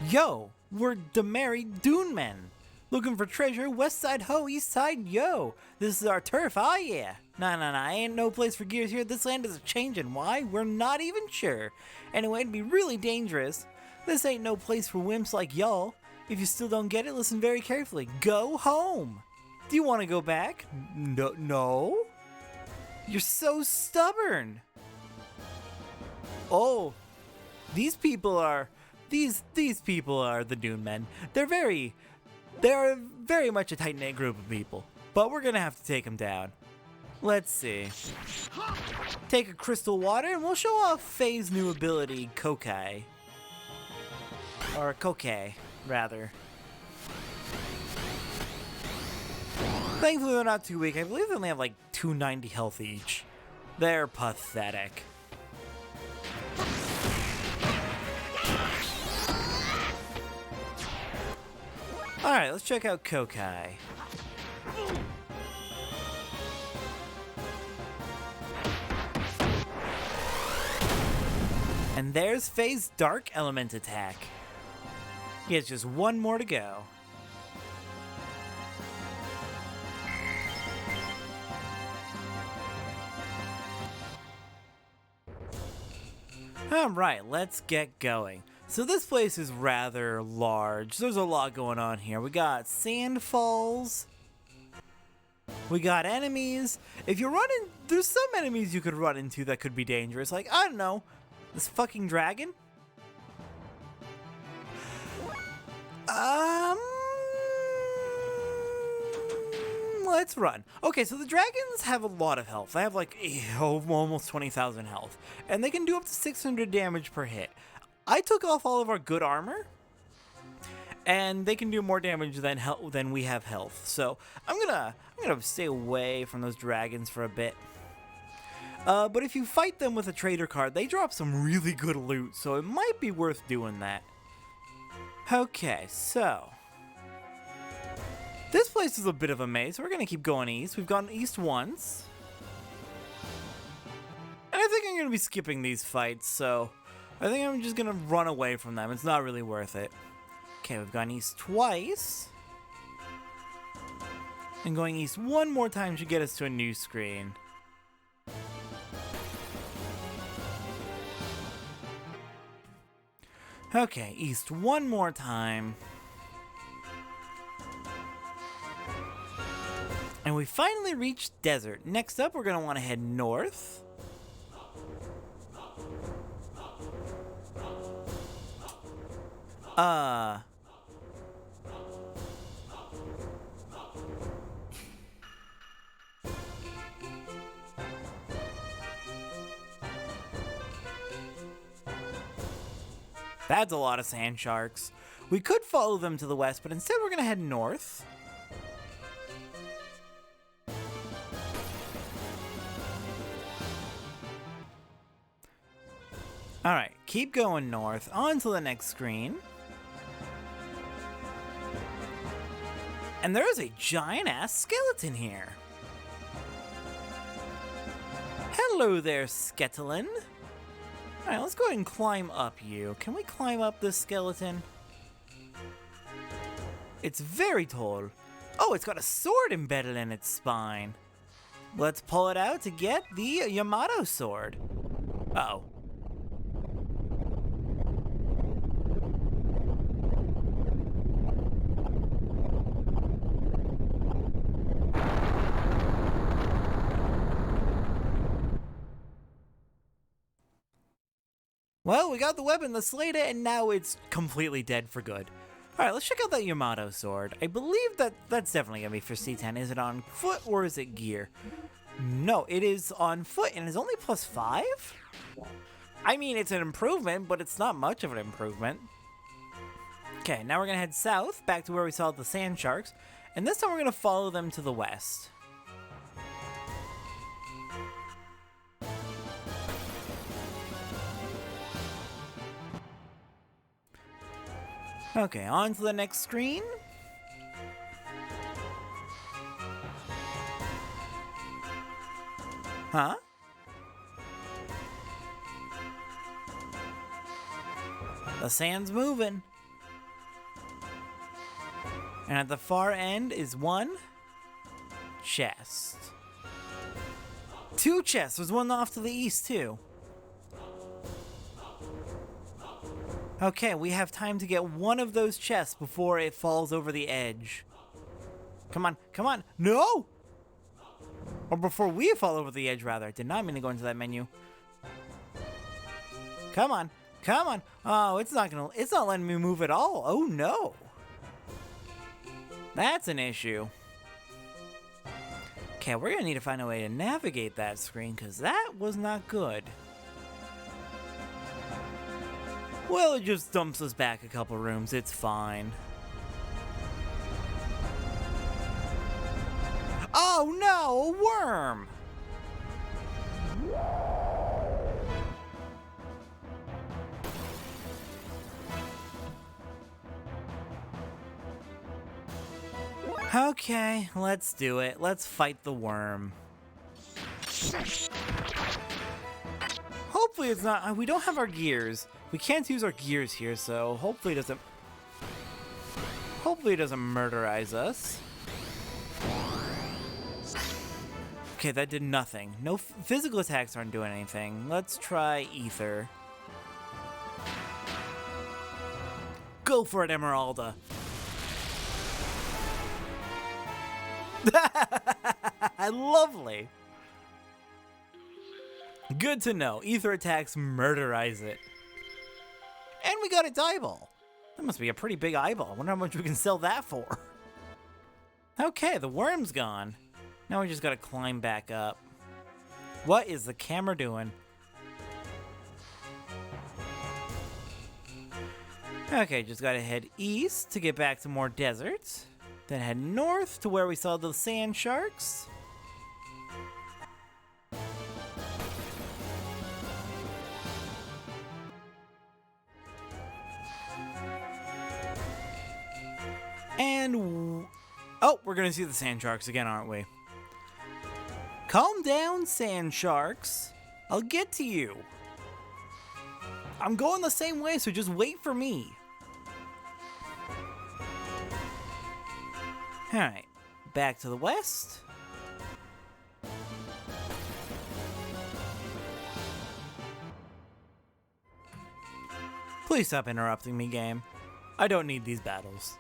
Yo, we're the married Dune Men. Looking for treasure, west side ho, east side yo. This is our turf, ah yeah. Nah, ain't no place for gears here. This land is changing. Why? We're not even sure. Anyway, it'd be really dangerous. This ain't no place for wimps like y'all. If you still don't get it, listen very carefully. Go home. Do you want to go back? No? You're so stubborn. Oh, these people are the Dune Men. They're very much a tight-knit group of people. But we're gonna have to take them down. Let's see. Take a crystal water and we'll show off Faye's new ability, Kokai. Or Koke, rather. Thankfully they're not too weak. I believe they only have like 290 health each. They're pathetic. Alright, let's check out Kokai. And there's Faye's Dark Element attack. He has just one more to go. Alright, let's get going. So this place is rather large. There's a lot going on here. We got sand falls. We got enemies. If you run in, there's some enemies you could run into that could be dangerous. Like, I don't know, this fucking dragon? Let's run. Okay, so the dragons have a lot of health. They have like almost 20,000 health. And they can do up to 600 damage per hit. I took off all of our good armor. And they can do more damage than we have health. So I'm gonna stay away from those dragons for a bit. But if you fight them with a trader card, they drop some really good loot. So it might be worth doing that. Okay, so this place is a bit of a maze, so we're going to keep going east. We've gone east once. And I think I'm going to be skipping these fights, so I think I'm just going to run away from them. It's not really worth it. Okay, we've gone east twice. And going east one more time should get us to a new screen. Okay, east one more time. And we finally reached desert. Next up, we're going to want to head north. That's a lot of sand sharks. We could follow them to the west, but instead we're going to head north. Alright, keep going north, on to the next screen. And there is a giant-ass skeleton here. Hello there, Sketelin. Alright, let's go ahead and climb up you. Can we climb up this skeleton? It's very tall. Oh, it's got a sword embedded in its spine. Let's pull it out to get the Yamato sword. Uh-oh. Well, we got the weapon, the Slate it, and now it's completely dead for good. Alright, let's check out that Yamato sword. I believe that's definitely going to be for C10. Is it on foot or is it gear? No, it is on foot and it's only +5? I mean, it's an improvement, but it's not much of an improvement. Okay, now we're going to head south, back to where we saw the sand sharks. And this time we're going to follow them to the west. Okay, on to the next screen. Huh? The sand's moving. And at the far end is one chest. Two chests. There's one off to the east, too. Okay, we have time to get one of those chests before it falls over the edge. Come on, come on. No! Or before we fall over the edge, rather. I did not mean to go into that menu. Come on, come on. Oh, it's not letting me move at all. Oh, no. That's an issue. Okay, we're gonna need to find a way to navigate that screen, because that was not good. Well, it just dumps us back a couple rooms. It's fine. Oh no, a worm! Okay, let's do it. Let's fight the worm. Hopefully Hopefully it's not... we don't have our gears. We can't use our gears here, so hopefully it doesn't... Hopefully it doesn't murderize us. Okay, that did nothing. No physical attacks aren't doing anything. Let's try Ether. Go for it, Emeralda. Lovely. Good to know. Ether attacks murderize it. And we got a die ball. That must be a pretty big eyeball. I wonder how much we can sell that for. Okay, the worm's gone. Now we just gotta climb back up. What is the camera doing? Okay, just gotta head east to get back to more deserts. Then head north to where we saw the sand sharks. And... oh, we're gonna see the sand sharks again, aren't we? Calm down, sand sharks. I'll get to you. I'm going the same way, so just wait for me. Alright, back to the west. Please stop interrupting me, game. I don't need these battles.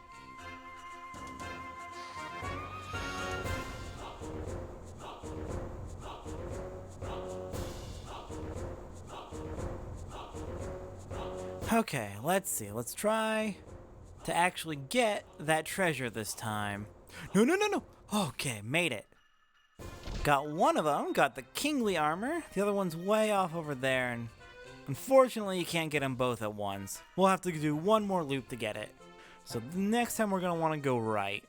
Okay, let's see. Let's try to actually get that treasure this time. No, no, no, no. Okay, made it. Got one of them, got the kingly armor. The other one's way off over there, and unfortunately you can't get them both at once. We'll have to do one more loop to get it. So the next time we're gonna want to go right.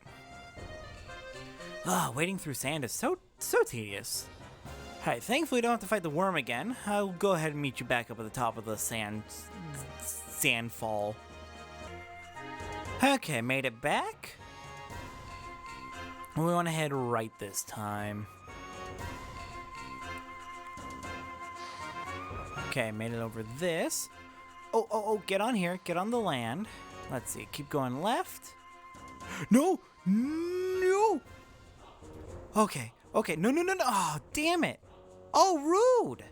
Wading through sand is so tedious. Alright, thankfully we don't have to fight the worm again. I'll go ahead and meet you back up at the top of the sandfall. Okay, made it back. We want to head right this time. Okay, made it over this. Oh, get on here. Get on the land. Let's see, keep going left. No! No! Okay, no. Oh, damn it. Oh, rude!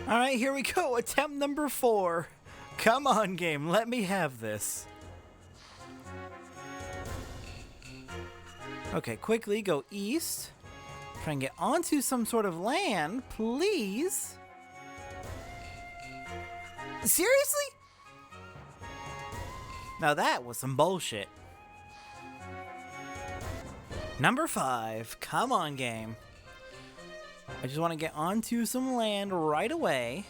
Alright, here we go. Attempt number 4. Come on, game. Let me have this. Okay, quickly go east. Try and get onto some sort of land, please. Seriously? Now that was some bullshit. Number 5. Come on, game. I just want to get onto some land right away.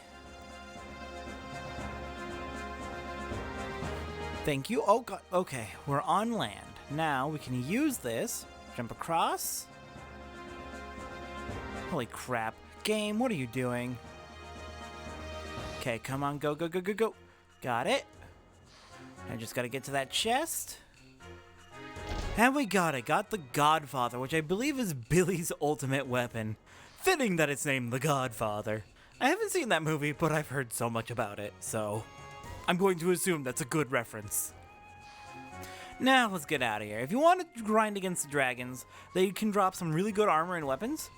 Thank you. Oh, God. Okay, we're on land. Now we can use this. Jump across. Holy crap. Game, what are you doing? Okay, come on. Go. Got it. I just gotta get to that chest. And we got it. Got the Godfather, which I believe is Billy's ultimate weapon. Fitting that it's named The Godfather. I haven't seen that movie, but I've heard so much about it, so I'm going to assume that's a good reference. Now, let's get out of here. If you want to grind against the dragons, they can drop some really good armor and weapons,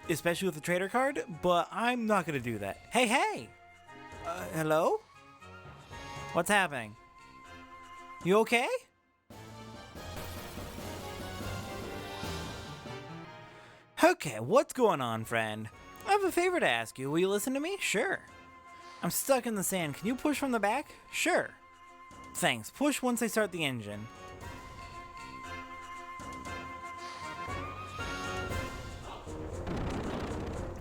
especially with the trader card, but I'm not going to do that. Hey! Hello? What's happening? You okay? Okay, what's going on, friend? I have a favor to ask you. Will you listen to me? Sure. I'm stuck in the sand. Can you push from the back? Sure. Thanks. Push once I start the engine.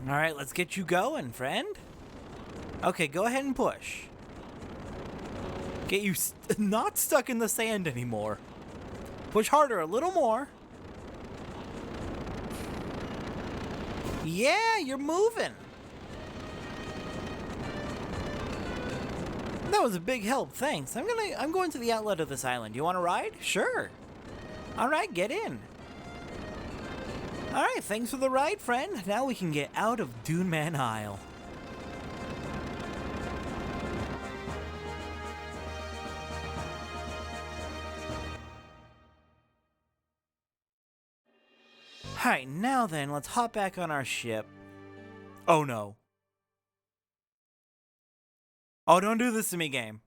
Alright, let's get you going, friend. Okay, go ahead and push. Get you not stuck in the sand anymore. Push harder, a little more. Yeah, you're moving. That was a big help, thanks. I'm going to the outlet of this island. You want to ride? Sure. Alright, get in. Alright, thanks for the ride, friend. Now we can get out of Dune Man Isle. Alright, now then, let's hop back on our ship. Oh no. Oh, don't do this to me, game.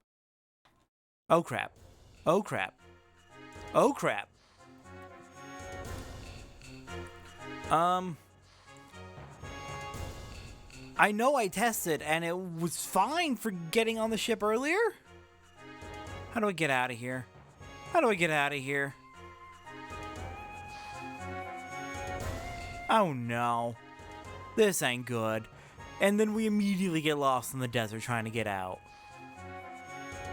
Oh crap. Oh crap. Oh crap. I know I tested and it was fine for getting on the ship earlier. How do I get out of here? How do I get out of here? Oh no. This ain't good. And then we immediately get lost in the desert trying to get out.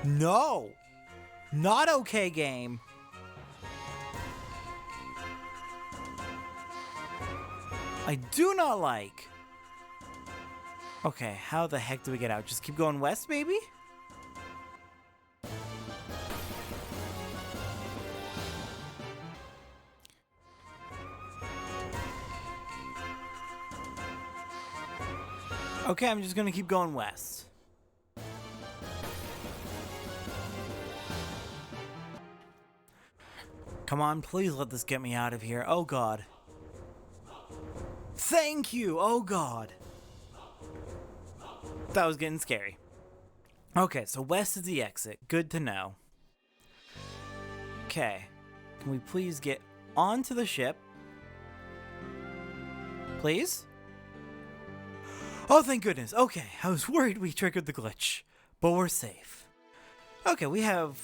No! Not okay, game. I do not like. Okay, how the heck do we get out? Just keep going west, maybe? Okay, I'm just gonna keep going west. Come on, please let this get me out of here. Oh god. Thank you! Oh god. That was getting scary. Okay, so west is the exit. Good to know. Okay. Can we please get onto the ship? Please? Oh, thank goodness. Okay, I was worried we triggered the glitch, but we're safe. Okay, we have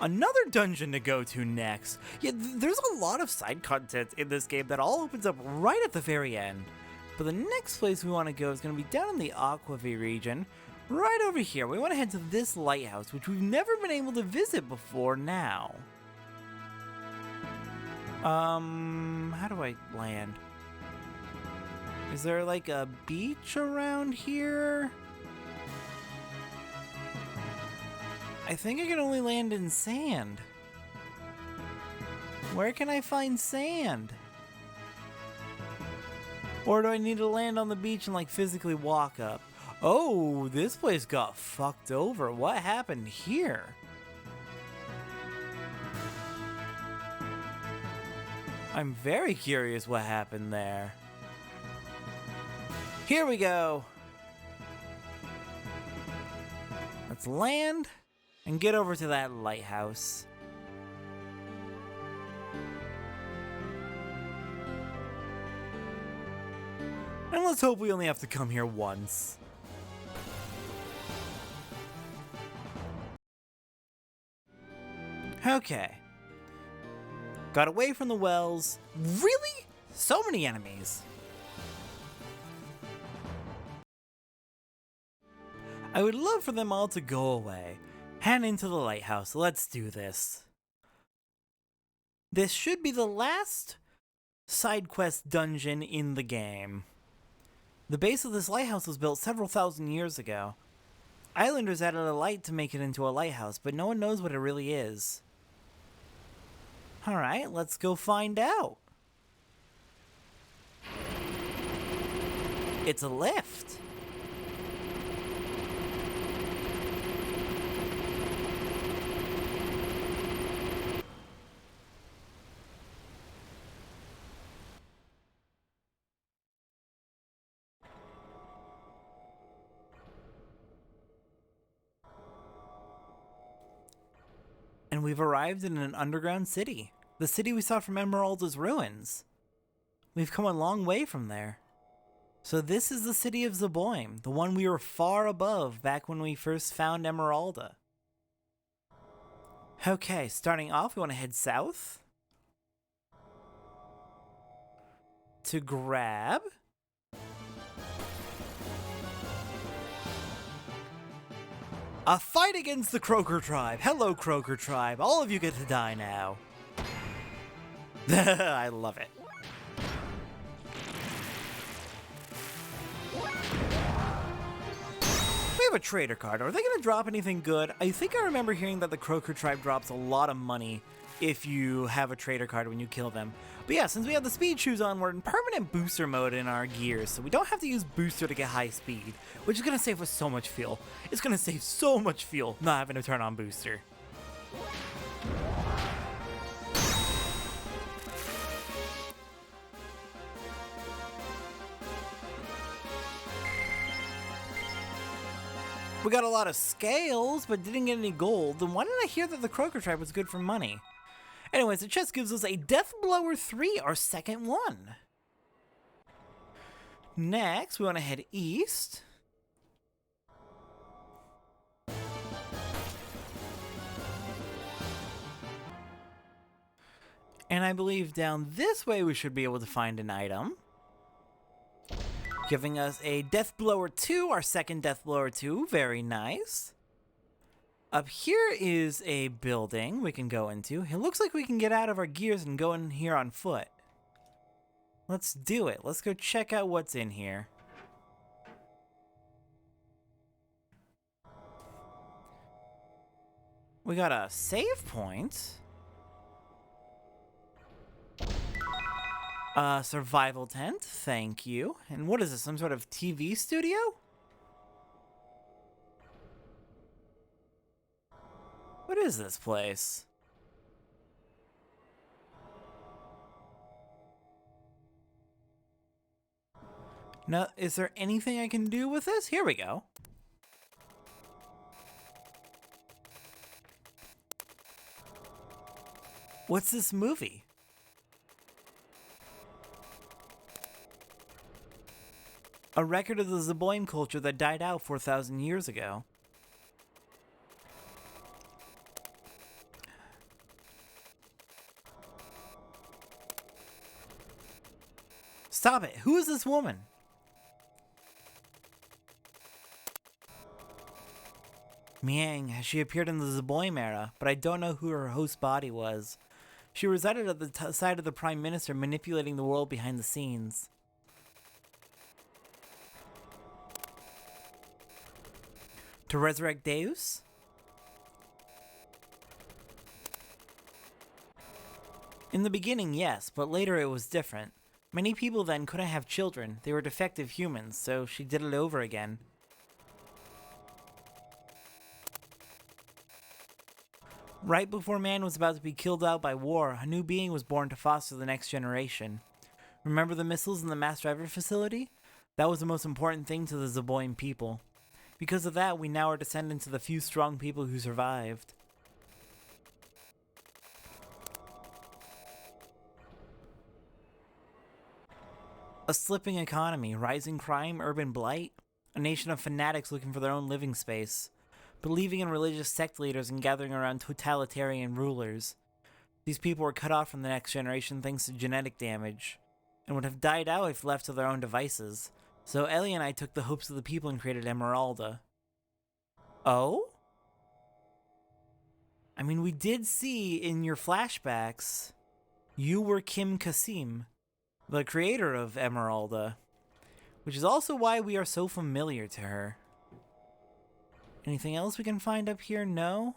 another dungeon to go to next. Yeah, there's a lot of side content in this game that all opens up right at the very end. But the next place we want to go is going to be down in the Aquavie region, right over here. We want to head to this lighthouse, which we've never been able to visit before now. How do I land? Is there like a beach around here? I think I can only land in sand. Where can I find sand? Or do I need to land on the beach and like physically walk up? Oh, this place got fucked over. What happened here? I'm very curious what happened there. Here we go. Let's land and get over to that lighthouse. And let's hope we only have to come here once. Okay. Got away from the wells. Really? So many enemies. I would love for them all to go away. Head into the lighthouse. Let's do this. This should be the last side quest dungeon in the game. The base of this lighthouse was built several thousand years ago. Islanders added a light to make it into a lighthouse, but no one knows what it really is. Alright, let's go find out. It's a lift. And we've arrived in an underground city. The city we saw from Emeralda's ruins. We've come a long way from there. So this is the city of Zeboim, the one we were far above back when we first found Emeralda. Okay, starting off, we want to head south. To grab a fight against the Croaker tribe. Hello, Croaker tribe. All of you get to die now. I love it. We have a trader card. Are they going to drop anything good? I think I remember hearing that the Croaker tribe drops a lot of money if you have a trader card when you kill them. But yeah, since we have the speed shoes on, we're in permanent booster mode in our gears, so we don't have to use booster to get high speed, which is going to save us so much fuel. It's going to save so much fuel not having to turn on booster. We got a lot of scales, but didn't get any gold. Then why did I hear that the Croaker tribe was good for money? Anyways, the chest gives us a Death Blower 3, our second one. Next, we want to head east. And I believe down this way we should be able to find an item. Giving us a Death Blower 2, our second Death Blower 2. Very nice. Up here is a building we can go into. It looks like we can get out of our gears and go in here on foot. Let's do it. Let's go check out what's in here. We got a save point. Survival tent, thank you. And what is this, some sort of TV studio? What is this place? No, is there anything I can do with this? Here we go. What's this movie? A record of the Zeboim culture that died out 4,000 years ago. Stop it! Who is this woman? Miang, she appeared in the Zeboim era, but I don't know who her host body was. She resided at the side of the Prime Minister, manipulating the world behind the scenes. To resurrect Deus? In the beginning, yes, but later it was different. Many people then couldn't have children. They were defective humans, so she did it over again. Right before man was about to be killed out by war, a new being was born to foster the next generation. Remember the missiles in the mass driver facility? That was the most important thing to the Zeboim people. Because of that, we now are descendants of the few strong people who survived. A slipping economy, rising crime, urban blight, a nation of fanatics looking for their own living space, believing in religious sect leaders and gathering around totalitarian rulers. These people were cut off from the next generation thanks to genetic damage, and would have died out if left to their own devices. So Ellie and I took the hopes of the people and created Emeralda. Oh? I mean, we did see in your flashbacks, you were Kim Kasim, the creator of Emeralda, which is also why we are so familiar to her. Anything else we can find up here? No?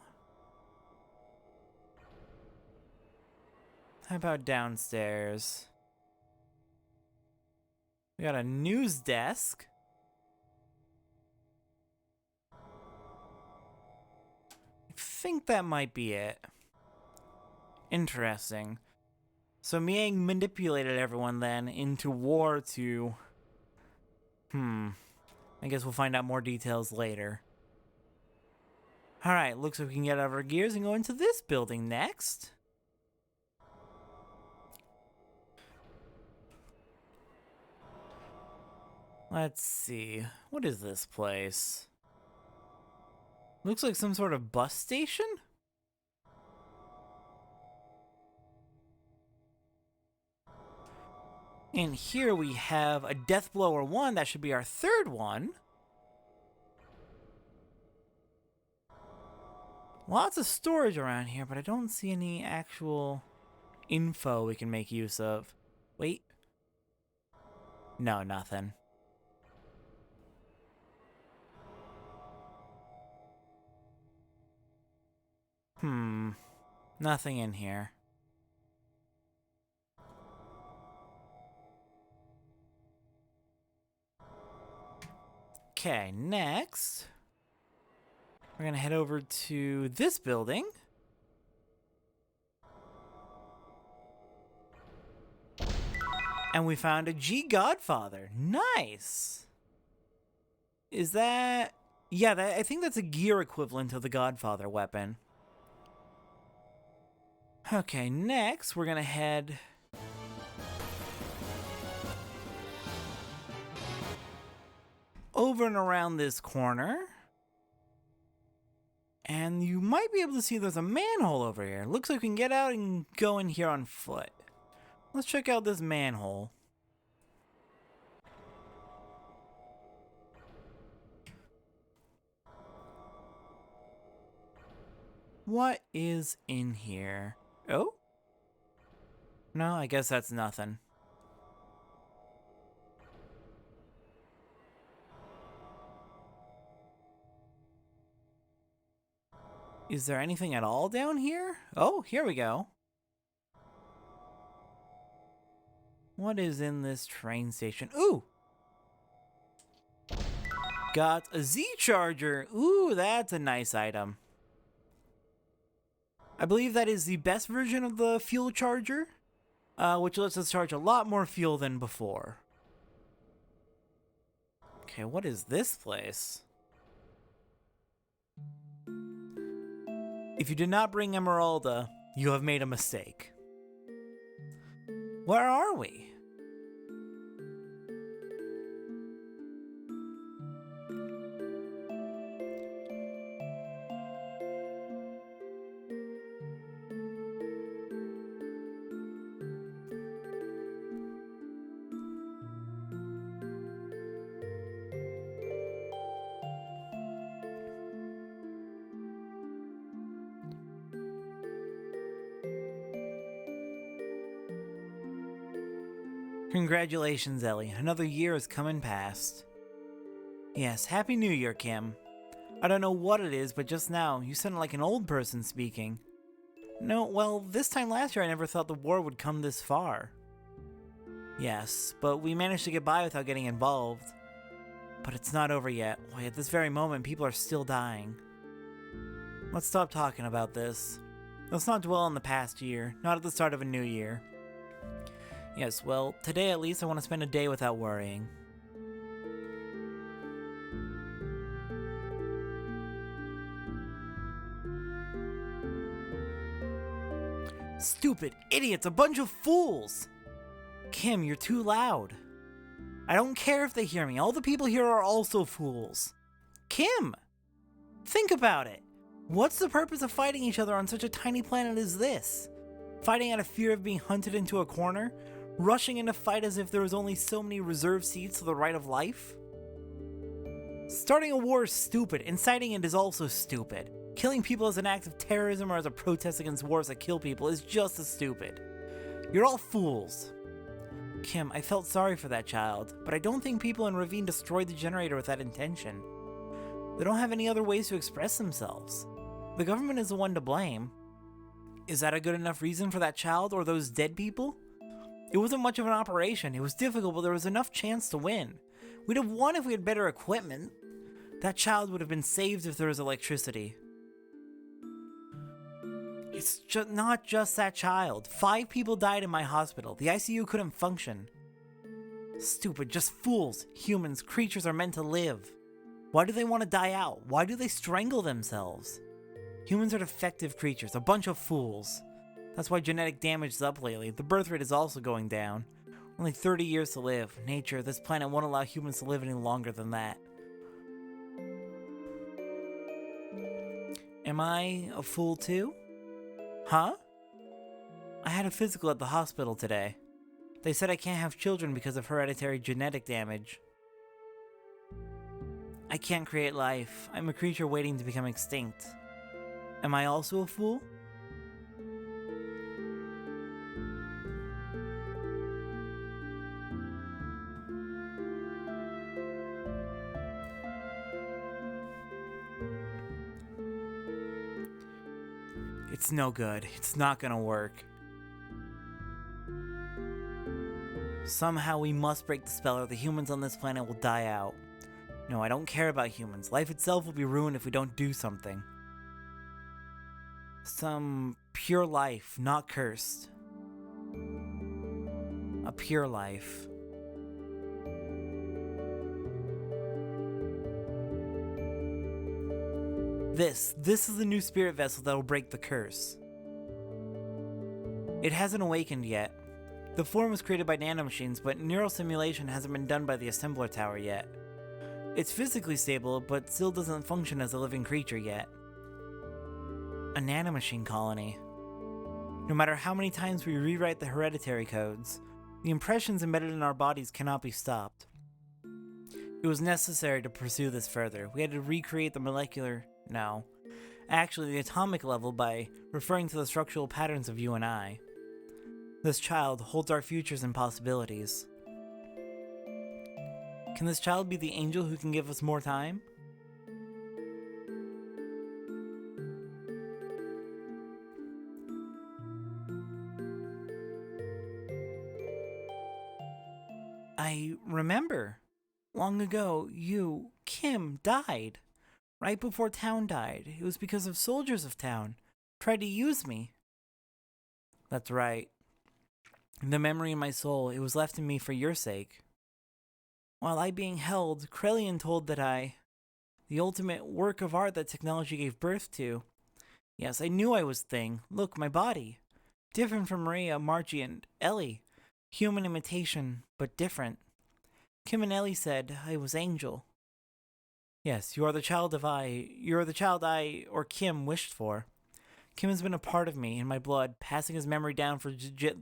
How about downstairs? We got a news desk. I think that might be it. Interesting. So Miang manipulated everyone then into war to... I guess we'll find out more details later. Alright, looks like we can get out of our gears and go into this building next. Let's see. What is this place? Looks like some sort of bus station? And here we have a Death Blower 1. That should be our third one. Lots of storage around here, but I don't see any actual info we can make use of. Wait. No, nothing. Nothing in here. Okay, next, we're gonna head over to this building. And we found a G Godfather. Nice! Is that... Yeah, I think that's a gear equivalent of the Godfather weapon. Okay, next, we're gonna head... over and around this corner. And you might be able to see there's a manhole over here. Looks like we can get out and go in here on foot. Let's check out this manhole. What is in here? Oh? No, I guess that's nothing. Is there anything at all down here? Oh, here we go. What is in this train station? Ooh! Got a Z-Charger. Ooh, that's a nice item. I believe that is the best version of the fuel charger, which lets us charge a lot more fuel than before. Okay, what is this place? If you did not bring Emeralda, you have made a mistake. Where are we? Congratulations, Ellie. Another year has come and passed. Yes, Happy New Year, Kim. I don't know what it is, but just now, you sounded like an old person speaking. No, well, this time last year I never thought the war would come this far. Yes, but we managed to get by without getting involved. But it's not over yet. Why, at this very moment, people are still dying. Let's stop talking about this. Let's not dwell on the past year, not at the start of a new year. Yes, well, today at least I want to spend a day without worrying. Stupid idiots, a bunch of fools! Kim, you're too loud. I don't care if they hear me, all the people here are also fools. Kim! Think about it. What's the purpose of fighting each other on such a tiny planet as this? Fighting out of fear of being hunted into a corner? Rushing in a fight as if there was only so many reserved seats to the right of life? Starting a war is stupid, inciting it is also stupid. Killing people as an act of terrorism or as a protest against wars that kill people is just as stupid. You're all fools. Kim, I felt sorry for that child, but I don't think people in Ravine destroyed the generator with that intention. They don't have any other ways to express themselves. The government is the one to blame. Is that a good enough reason for that child or those dead people? It wasn't much of an operation. It was difficult, but there was enough chance to win. We'd have won if we had better equipment. That child would have been saved if there was electricity. It's not just that child. 5 people died in my hospital. The ICU couldn't function. Stupid, just fools. Humans, creatures are meant to live. Why do they want to die out? Why do they strangle themselves? Humans are defective creatures, a bunch of fools. That's why genetic damage is up lately. The birth rate is also going down. Only 30 years to live. Nature, this planet won't allow humans to live any longer than that. Am I a fool too? Huh? I had a physical at the hospital today. They said I can't have children because of hereditary genetic damage. I can't create life. I'm a creature waiting to become extinct. Am I also a fool? It's no good. It's not gonna work. Somehow we must break the spell or the humans on this planet will die out. No, I don't care about humans. Life itself will be ruined if we don't do something. Some pure life, not cursed. A pure life. This is the new spirit vessel that will break the curse. It hasn't awakened yet. The form was created by nanomachines, but neural simulation hasn't been done by the assembler tower yet. It's physically stable, but still doesn't function as a living creature yet. A nanomachine colony. No matter how many times we rewrite the hereditary codes, the impressions embedded in our bodies cannot be stopped. It was necessary to pursue this further. We had to recreate the the atomic level by referring to the structural patterns of you and I. This child holds our futures and possibilities. Can this child be the angel who can give us more time? I remember. Long ago, you, Kim, died. Right before town died. It was because of soldiers of town. Tried to use me. That's right. The memory in my soul, it was left in me for your sake. While I being held, Krellian told that the ultimate work of art that technology gave birth to. Yes, I knew I was Thing. Look, my body. Different from Maria, Margie, and Ellie. Human imitation, but different. Kim and Ellie said I was Angel. Yes, you are the child I, or Kim, wished for. Kim has been a part of me, in my blood, passing his memory down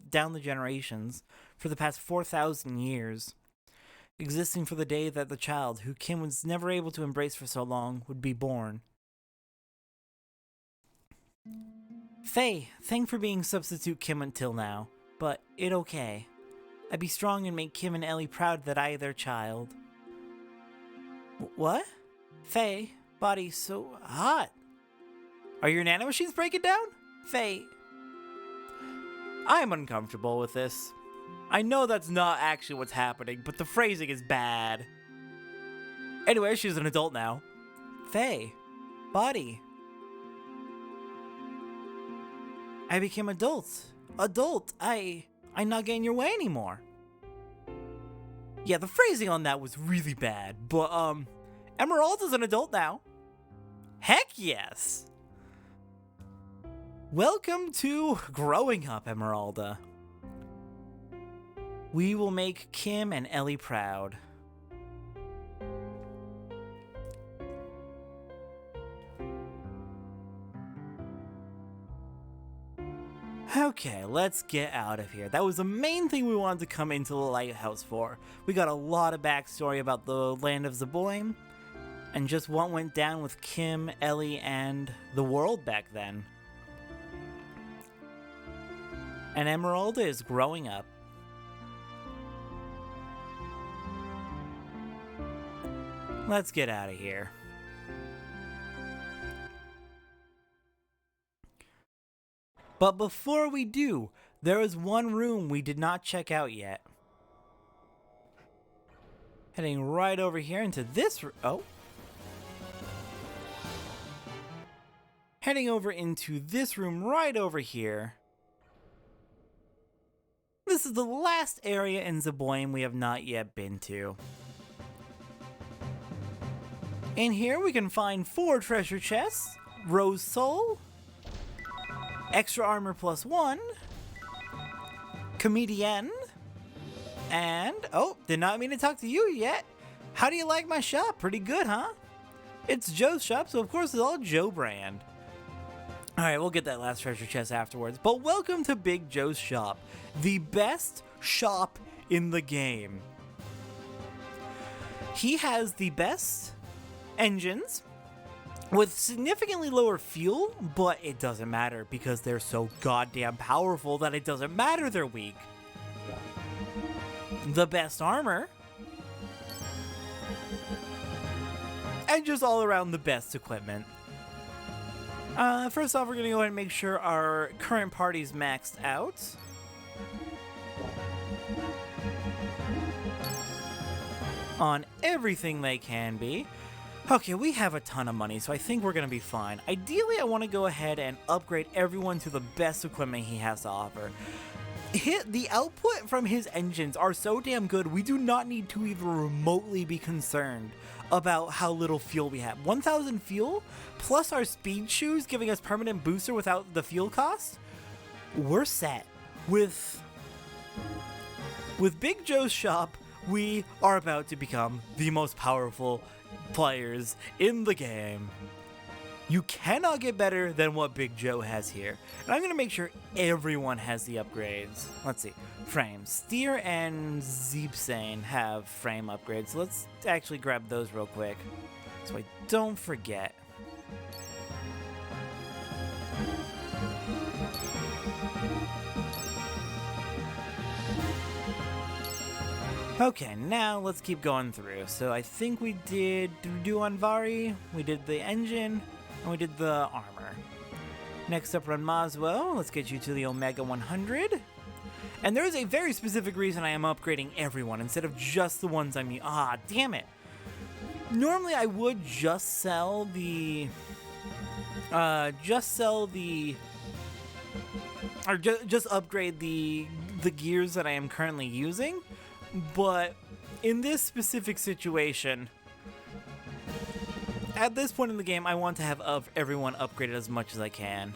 down the generations, for the past 4,000 years. Existing for the day that the child, who Kim was never able to embrace for so long, would be born. Faye, thank for being substitute Kim until now, but it okay. I be strong and make Kim and Ellie proud that I their child. What? Faye, body so hot. Are your nanomachines breaking down? Faye. I am uncomfortable with this. I know that's not actually what's happening, but the phrasing is bad. Anyway, she's an adult now. Faye, body. I became adult. I'm not getting your way anymore. Yeah, the phrasing on that was really bad, but Emeralda's an adult now. Heck yes! Welcome to Growing Up, Emeralda. We will make Kim and Ellie proud. Okay, let's get out of here. That was the main thing we wanted to come into the lighthouse for. We got a lot of backstory about the land of Zeboim, and just what went down with Kim, Ellie, and the world back then. And Emeralda is growing up. Let's get out of here. But before we do, there is one room we did not check out yet. Heading right over here into this Heading over into this room right over here. This is the last area in Zeboim we have not yet been to. In here we can find 4 treasure chests, Rose Soul, Extra Armor +1, Comedienne, and, did not mean to talk to you yet. How do you like my shop? Pretty good, huh? It's Joe's shop, so of course it's all Joe brand. Alright, we'll get that last treasure chest afterwards, but welcome to Big Joe's shop, the best shop in the game. He has the best engines, with significantly lower fuel, but it doesn't matter because they're so goddamn powerful that it doesn't matter they're weak. The best armor, and just all around the best equipment. First off, we're gonna go ahead and make sure our current party's maxed out. On everything they can be. Okay, we have a ton of money, so I think we're gonna be fine. Ideally, I want to go ahead and upgrade everyone to the best equipment he has to offer. The output from his engines are so damn good, we do not need to even remotely be concerned about how little fuel we have. 1,000 fuel, plus our speed shoes giving us permanent booster without the fuel cost. We're set. With Big Joe's shop, we are about to become the most powerful players in the game. You cannot get better than what Big Joe has here. And I'm going to make sure everyone has the upgrades. Let's see. Frame. Steer and Zeepsane have frame upgrades. So let's actually grab those real quick so I don't forget. Okay, now let's keep going through. So I think we did do Anvari, we did the engine, and we did the armor. Next up, run Maswo. Let's get you to the Omega 100. And there is a very specific reason I am upgrading everyone instead of just the ones I'm... Ah, damn it. Normally I would just sell the... just upgrade the gears that I am currently using. But in this specific situation, at this point in the game, I want to have everyone upgraded as much as I can.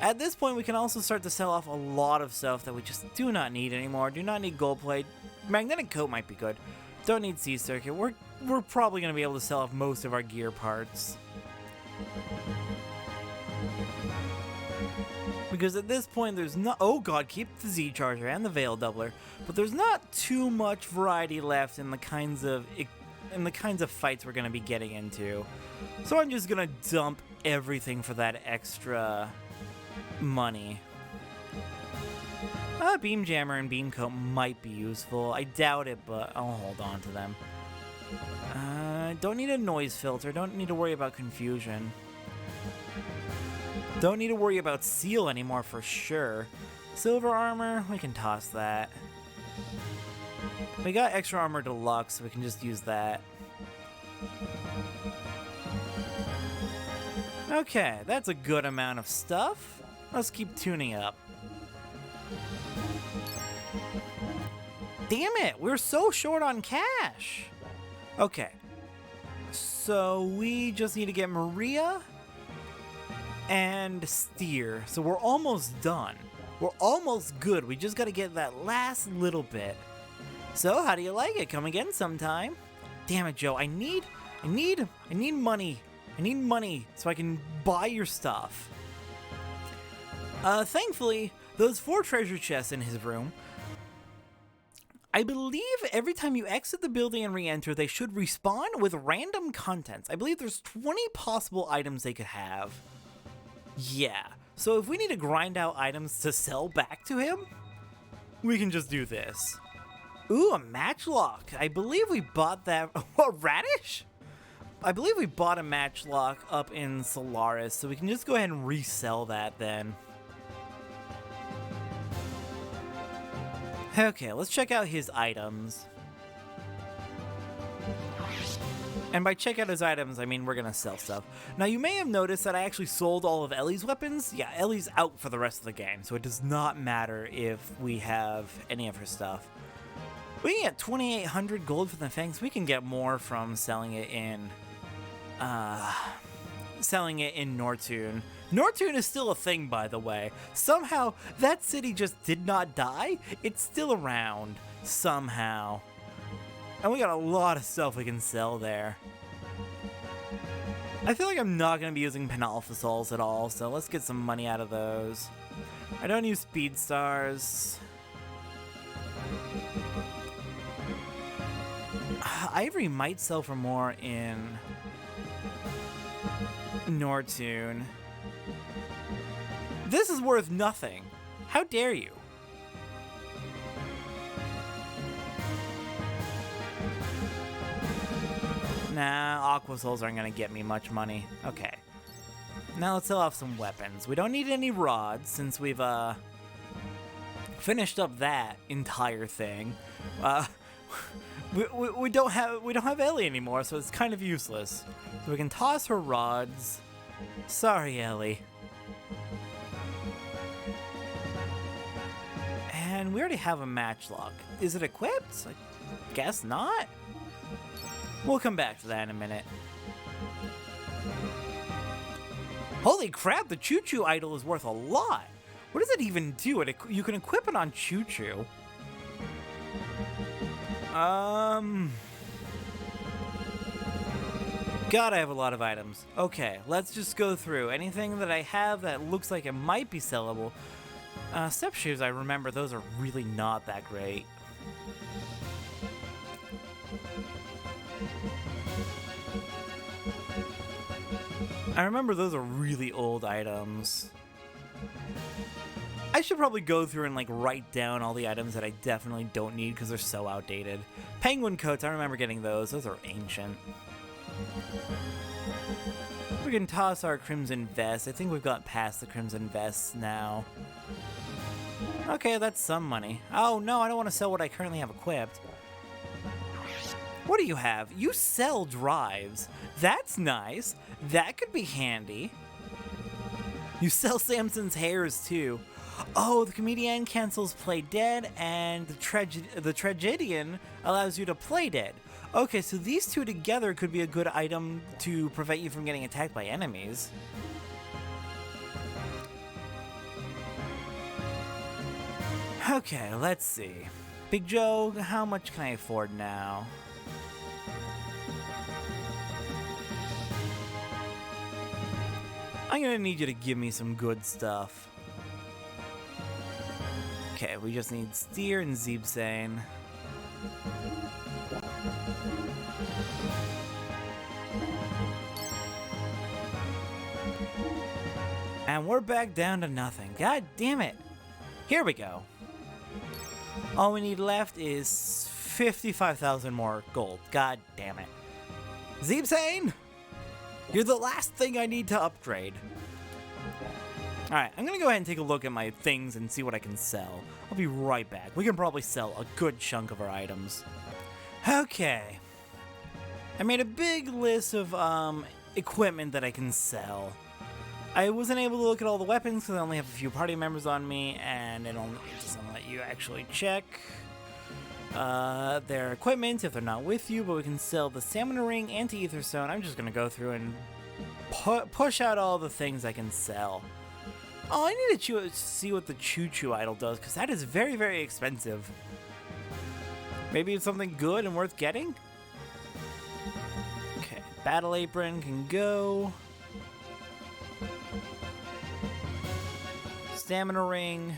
At this point, we can also start to sell off a lot of stuff that we just do not need anymore. Do not need gold plate. Magnetic coat might be good. Don't need sea circuit. We're probably going to be able to sell off most of our gear parts. Because at this point, there's not... Oh god, keep the Z Charger and the Veil Doubler. But there's not too much variety left in the kinds of fights we're going to be getting into. So I'm just going to dump everything for that extra money. Beam Jammer and Beam Coat might be useful. I doubt it, but I'll hold on to them. Don't need a noise filter. Don't need to worry about confusion. Don't need to worry about seal anymore for sure. Silver armor, we can toss that. We got extra armor deluxe, so we can just use that. Okay, that's a good amount of stuff. Let's keep tuning up. Damn it, we're so short on cash. Okay, so we just need to get Maria and Steer. So we're almost done. We're almost good. We just got to get that last little bit. So how do you like it? Come again sometime. Damn it, Joe. I need money. I need money so I can buy your stuff. Thankfully, those 4 treasure chests in his room, I believe every time you exit the building and re-enter, they should respawn with random contents. I believe there's 20 possible items they could have. Yeah, so if we need to grind out items to sell back to him, we can just do this. Ooh, a matchlock. I believe we bought that. What, radish? I believe we bought a matchlock up in Solaris, so we can just go ahead and resell that then. Okay, let's check out his items. And by check out his items, I mean we're gonna sell stuff. Now you may have noticed that I actually sold all of Ellie's weapons. Yeah, Ellie's out for the rest of the game, so it does not matter if we have any of her stuff. We can get 2,800 gold for the fangs. We can get more from selling it in Nortune. Nortune is still a thing, by the way. Somehow, that city just did not die. It's still around, somehow. And we got a lot of stuff we can sell there. I feel like I'm not going to be using Penalpha Souls at all, so let's get some money out of those. I don't use Speed Stars. Ivory might sell for more in Nortune. This is worth nothing. How dare you? Nah, Aqua Souls aren't gonna get me much money. Okay. Now let's sell off some weapons. We don't need any rods since we've finished up that entire thing. We don't have Ellie anymore, so it's kind of useless. So we can toss her rods. Sorry, Ellie. And we already have a matchlock. Is it equipped? I guess not. We'll come back to that in a minute. Holy crap, the Choo Choo idol is worth a lot. What does it even do? You can equip it on Choo Choo. God, I have a lot of items. Okay, let's just go through. Anything that I have that looks like it might be sellable. Step shoes, I remember those are really not that great. I remember those are really old items. I should probably go through and like write down all the items that I definitely don't need because they're so outdated. Penguin coats, I remember getting those. Those are ancient. We can toss our crimson vest. I think we've got past the crimson vests now. Okay, that's some money. Oh no, I don't want to sell what I currently have equipped. What do you have? You sell drives. That's nice. That could be handy. You sell Samson's hairs too. Oh, the comedian cancels play dead, and the tragedian allows you to play dead. Okay, so these two together could be a good item to prevent you from getting attacked by enemies. Okay, let's see. Big Joe, how much can I afford now? I'm gonna need you to give me some good stuff. Okay, we just need Steer and Zeebsane. And we're back down to nothing. God damn it. Here we go. All we need left is 55,000 more gold. God damn it. Zeebsane! You're the last thing I need to upgrade. Alright, I'm gonna go ahead and take a look at my things and see what I can sell. I'll be right back. We can probably sell a good chunk of our items. Okay. I made a big list of equipment that I can sell. I wasn't able to look at all the weapons because I only have a few party members on me, and it doesn't let you actually check their equipment if they're not with you, but we can sell the Stamina Ring, Anti-Ether Stone. I'm just gonna go through and push out all the things I can sell. Oh, I need to see what the Choo Choo idol does, because that is very, very expensive. Maybe it's something good and worth getting? Okay, Battle Apron can go. Stamina Ring.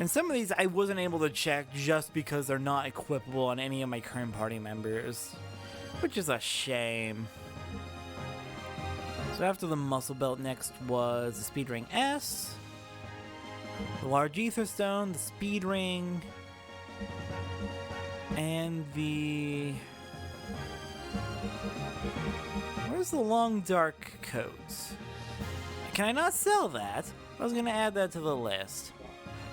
And some of these I wasn't able to check just because they're not equipable on any of my current party members, which is a shame. So after the muscle belt, next was the speed ring S, the large ether stone, the speed ring, and the... Where's the long dark coat? Can I not sell that? I was gonna add that to the list.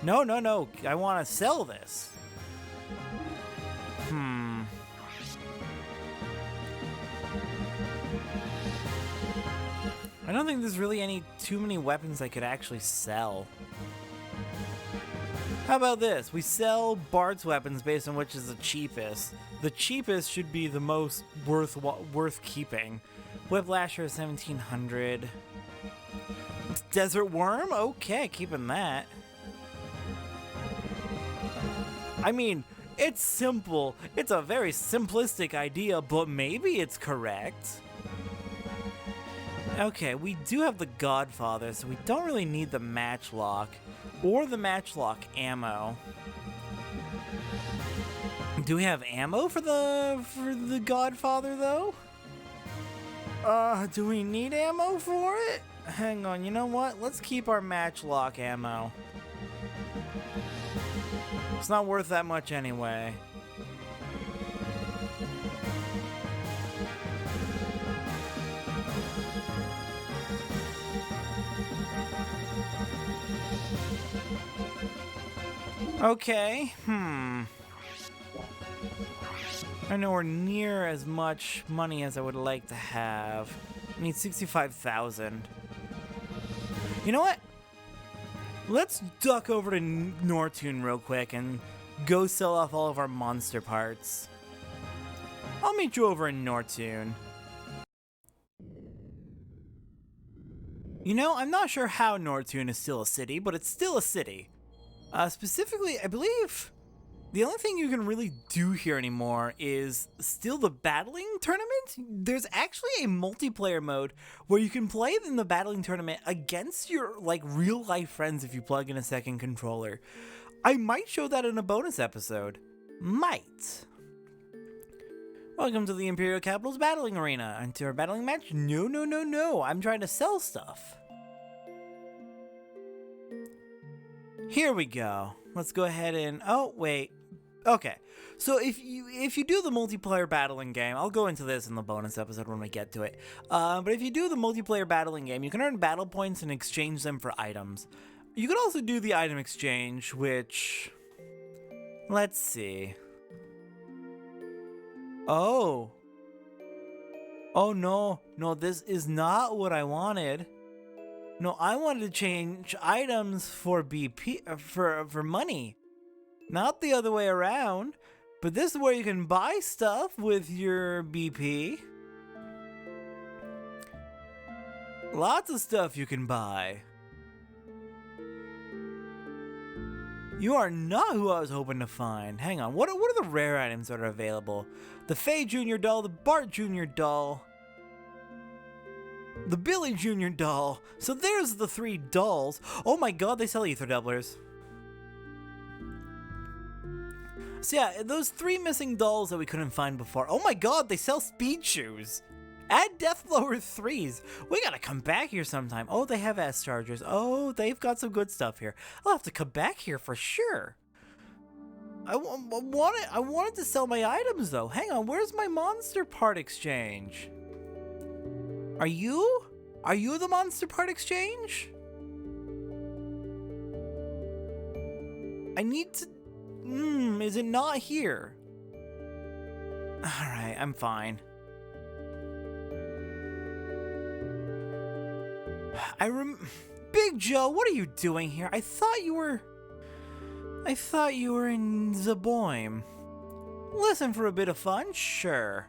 No, no, no, I want to sell this. I don't think there's really too many weapons I could actually sell. How about this? We sell Bart's weapons based on which is the cheapest. The cheapest should be the most worth keeping. Whiplasher 1700. Desert Worm? Okay, keeping that. I mean, it's simple. It's a very simplistic idea, but maybe it's correct. Okay, we do have the Godfather, so we don't really need the Matchlock or the Matchlock ammo. Do we have ammo for the Godfather though? Do we need ammo for it? Hang on, you know what? Let's keep our Matchlock ammo. It's not worth that much anyway. Okay, I'm nowhere near as much money as I would like to have. I need 65,000. You know what? Let's duck over to Nortune real quick and go sell off all of our monster parts. I'll meet you over in Nortune. You know, I'm not sure how Nortune is still a city, but it's still a city. Specifically, I believe the only thing you can really do here anymore is still the battling tournament. There's actually a multiplayer mode where you can play in the battling tournament against your like real life friends if you plug in a second controller. I might show that in a bonus episode. Might. Welcome to the Imperial Capital's battling arena. Into our battling match? No. I'm trying to sell stuff. Here we go. Let's go ahead and... Oh, wait. Okay. So if you do the multiplayer battling game, I'll go into this in the bonus episode when we get to it. But if you do the multiplayer battling game, you can earn battle points and exchange them for items. You could also do the item exchange, which... Let's see. Oh. Oh, no. No, this is not what I wanted. No, I wanted to change items for BP, for money. Not the other way around. But this is where you can buy stuff with your BP. Lots of stuff you can buy. You are not who I was hoping to find. Hang on, what are the rare items that are available? The Faye Jr. doll, the Bart Jr. doll, the Billy Jr. doll. So there's the 3 dolls. Oh my god, they sell ether doublers. So yeah, those 3 missing dolls that we couldn't find before. Oh my god, they sell speed shoes. Add death blower 3s. We gotta come back here sometime. Oh, they have S chargers. Oh, they've got some good stuff here. I'll have to come back here for sure. I wanted to sell my items though. Hang on, where's my monster part exchange? Are you the monster part exchange? I need to... is it not here? Alright, I'm fine. Big Joe, what are you doing here? I thought you were in Zaboim. Listen for a bit of fun? Sure.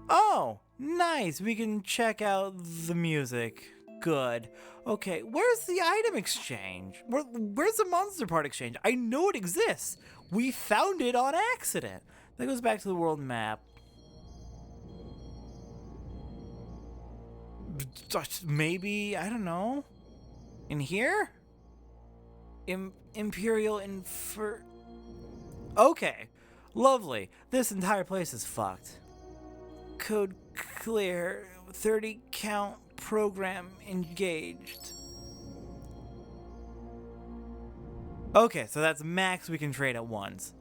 Oh, nice. We can check out the music. Good. Okay, where's the item exchange? Where's the monster part exchange? I know it exists. We found it on accident. That goes back to the world map. Maybe, I don't know. In here? Imperial Infer... Okay. Lovely. This entire place is fucked. Code clear. 30 count program engaged. Okay, so that's max we can trade at once.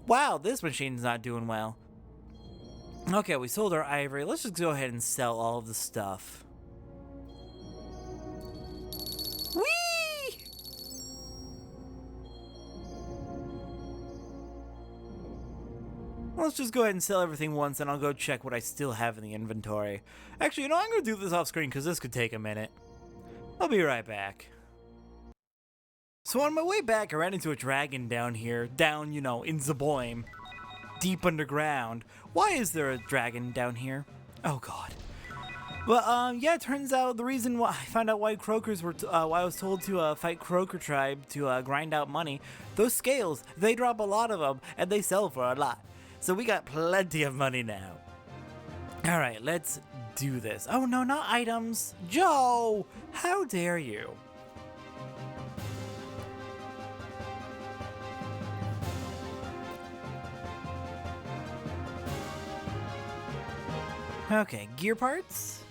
Wow, this machine's not doing well. Okay, we sold our ivory. Let's just go ahead and sell all of the stuff. Whee! Let's just go ahead and sell everything once, and I'll go check what I still have in the inventory. Actually, you know, I'm going to do this off screen because this could take a minute. I'll be right back. So on my way back, I ran into a dragon down here, you know, in Zaboim. Deep underground. Why is there a dragon down here? Oh god. Well, yeah, it turns out the reason why I found out why croakers were, why I was told to fight Croaker Tribe to grind out money. Those scales, they drop a lot of them, and they sell for a lot. So we got plenty of money now. Alright, let's do this. Oh no, not items. Joe! How dare you? Okay, gear parts.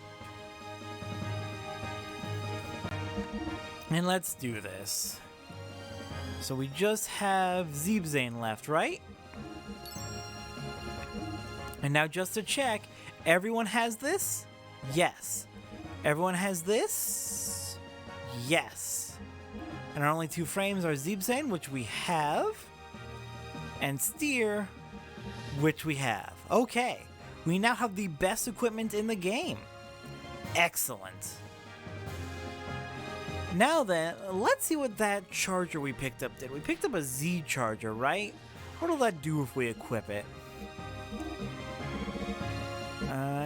And let's do this. So we just have Zeebzane left, right? And now just to check, everyone has this? Yes. Everyone has this? Yes. And our only 2 frames are Zebzane, which we have, and Steer, which we have. Okay, we now have the best equipment in the game. Excellent. Now then, let's see what that charger we picked up did. We picked up a Z charger, right? What will that do if we equip it?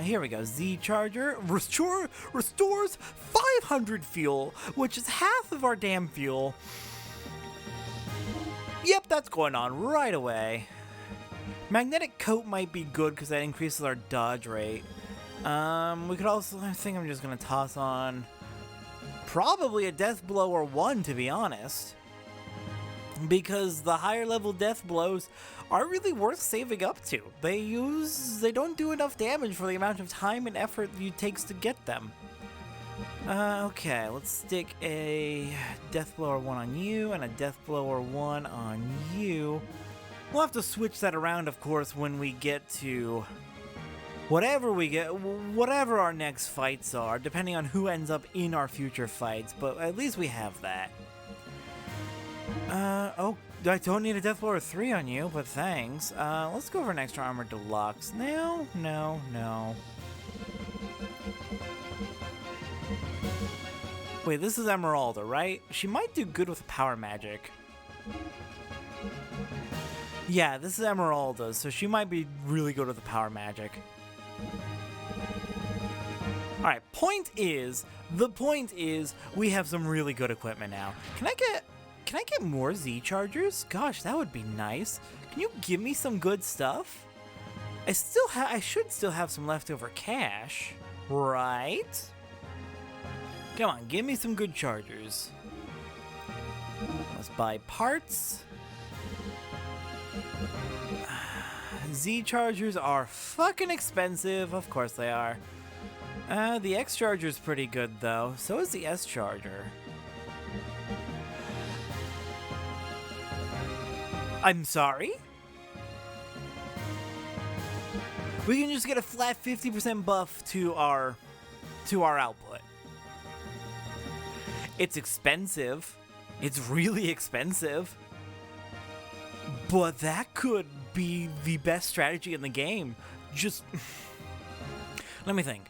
Here we go. Z charger restores 500 fuel, which is half of our damn fuel. Yep, that's going on right away. Magnetic coat might be good because that increases our dodge rate. We could also, I think I'm just gonna toss on probably a death blow or 1, to be honest, because the higher level death blows are really worth saving up to. They don't do enough damage for the amount of time and effort it takes to get them. Okay, let's stick a death blower 1 on you and a death blower 1 on you. We'll have to switch that around, of course, when we get to whatever our next fights are, depending on who ends up in our future fights, but at least we have that. Oh, I don't need a Death Blower 3 on you, but thanks. Let's go for an extra armor deluxe. No. Wait, this is Emeralda, right? She might do good with power magic. Yeah, this is Emeralda, so she might be really good with the power magic. Alright, the point is, we have some really good equipment now. Can I get more Z chargers? Gosh, that would be nice. Can you give me some good stuff? I should still have some leftover cash, right? Come on, give me some good chargers. Let's buy parts. Z chargers are fucking expensive. Of course they are. The X charger is pretty good though. So is the S charger. I'm sorry? We can just get a flat 50% buff to our output. It's expensive. It's really expensive. But that could be the best strategy in the game. Just let me think.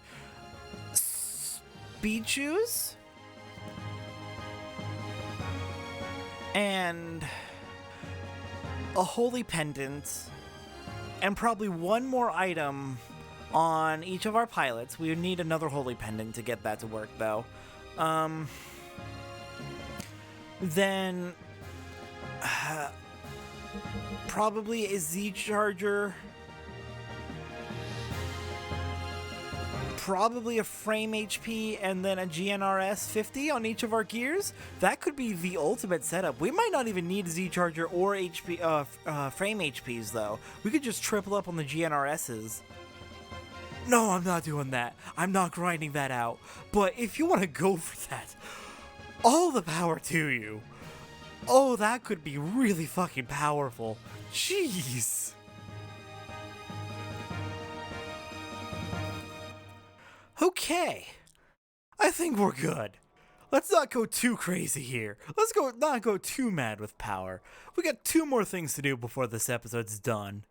Speed shoes and a holy pendant and probably one more item on each of our pilots. We need another holy pendant to get that to work though. Then probably a Z charger, probably a frame HP, and then a GNRS 50 on each of our gears. That could be the ultimate setup. We might not even need a Z charger or frame HPs though. We could just triple up on the GNRSs. No, I'm not doing that. I'm not grinding that out. But if you want to go for that, all the power to you. Oh, that could be really fucking powerful. Jeez. Okay. I think we're good. Let's not go too crazy here. Let's not go too mad with power. We got 2 more things to do before this episode's done.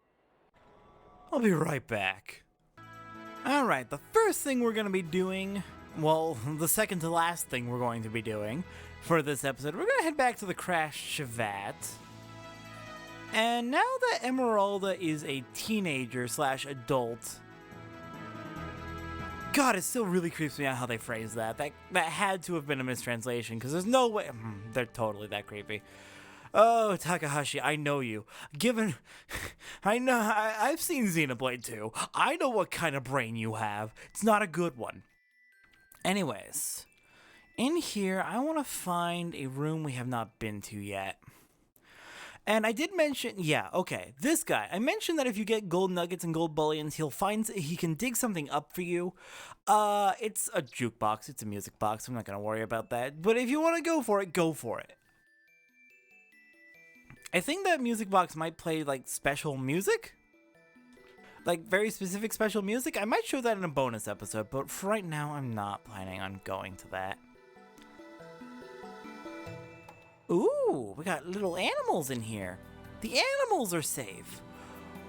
I'll be right back. Alright, the first thing we're going to be doing, well, the second to last thing we're going to be doing for this episode, we're going to head back to the crashed Chevat. And now that Emeralda is a teenager / adult, God, it still really creeps me out how they phrase that. That had to have been a mistranslation, because there's no way. They're totally that creepy. Oh, Takahashi, I know you. I've seen Xenoblade 2. I know what kind of brain you have. It's not a good one. Anyways, in here, I want to find a room we have not been to yet. And I did mention, yeah, okay, this guy. I mentioned that if you get gold nuggets and gold bullions, he can dig something up for you. It's a jukebox. It's a music box. I'm not going to worry about that. But if you want to go for it, go for it. I think that music box might play, like, special music. Like, very specific special music. I might show that in a bonus episode, but for right now, I'm not planning on going to that. Ooh, we got little animals in here. The animals are safe.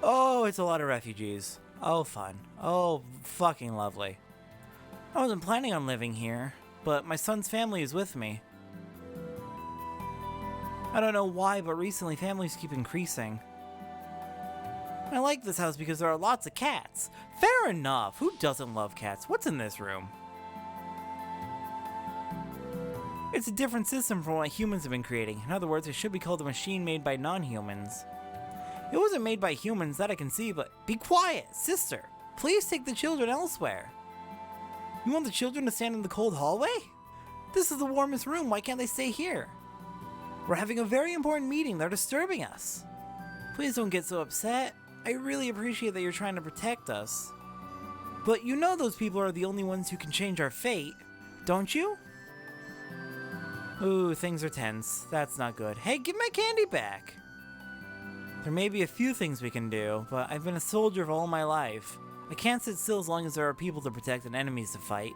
Oh, it's a lot of refugees. Oh, fun. Oh, fucking lovely. I wasn't planning on living here, but my son's family is with me. I don't know why, but recently families keep increasing. I like this house because there are lots of cats. Fair enough. Who doesn't love cats? What's in this room? It's a different system from what humans have been creating. In other words, it should be called a machine made by non-humans. It wasn't made by humans, that I can see, but be quiet, sister. Please take the children elsewhere. You want the children to stand in the cold hallway? This is the warmest room. Why can't they stay here? We're having a very important meeting. They're disturbing us. Please don't get so upset. I really appreciate that you're trying to protect us. But you know those people are the only ones who can change our fate, don't you? Ooh, things are tense. That's not good. Hey, give my candy back! There may be a few things we can do, but I've been a soldier for all my life. I can't sit still as long as there are people to protect and enemies to fight.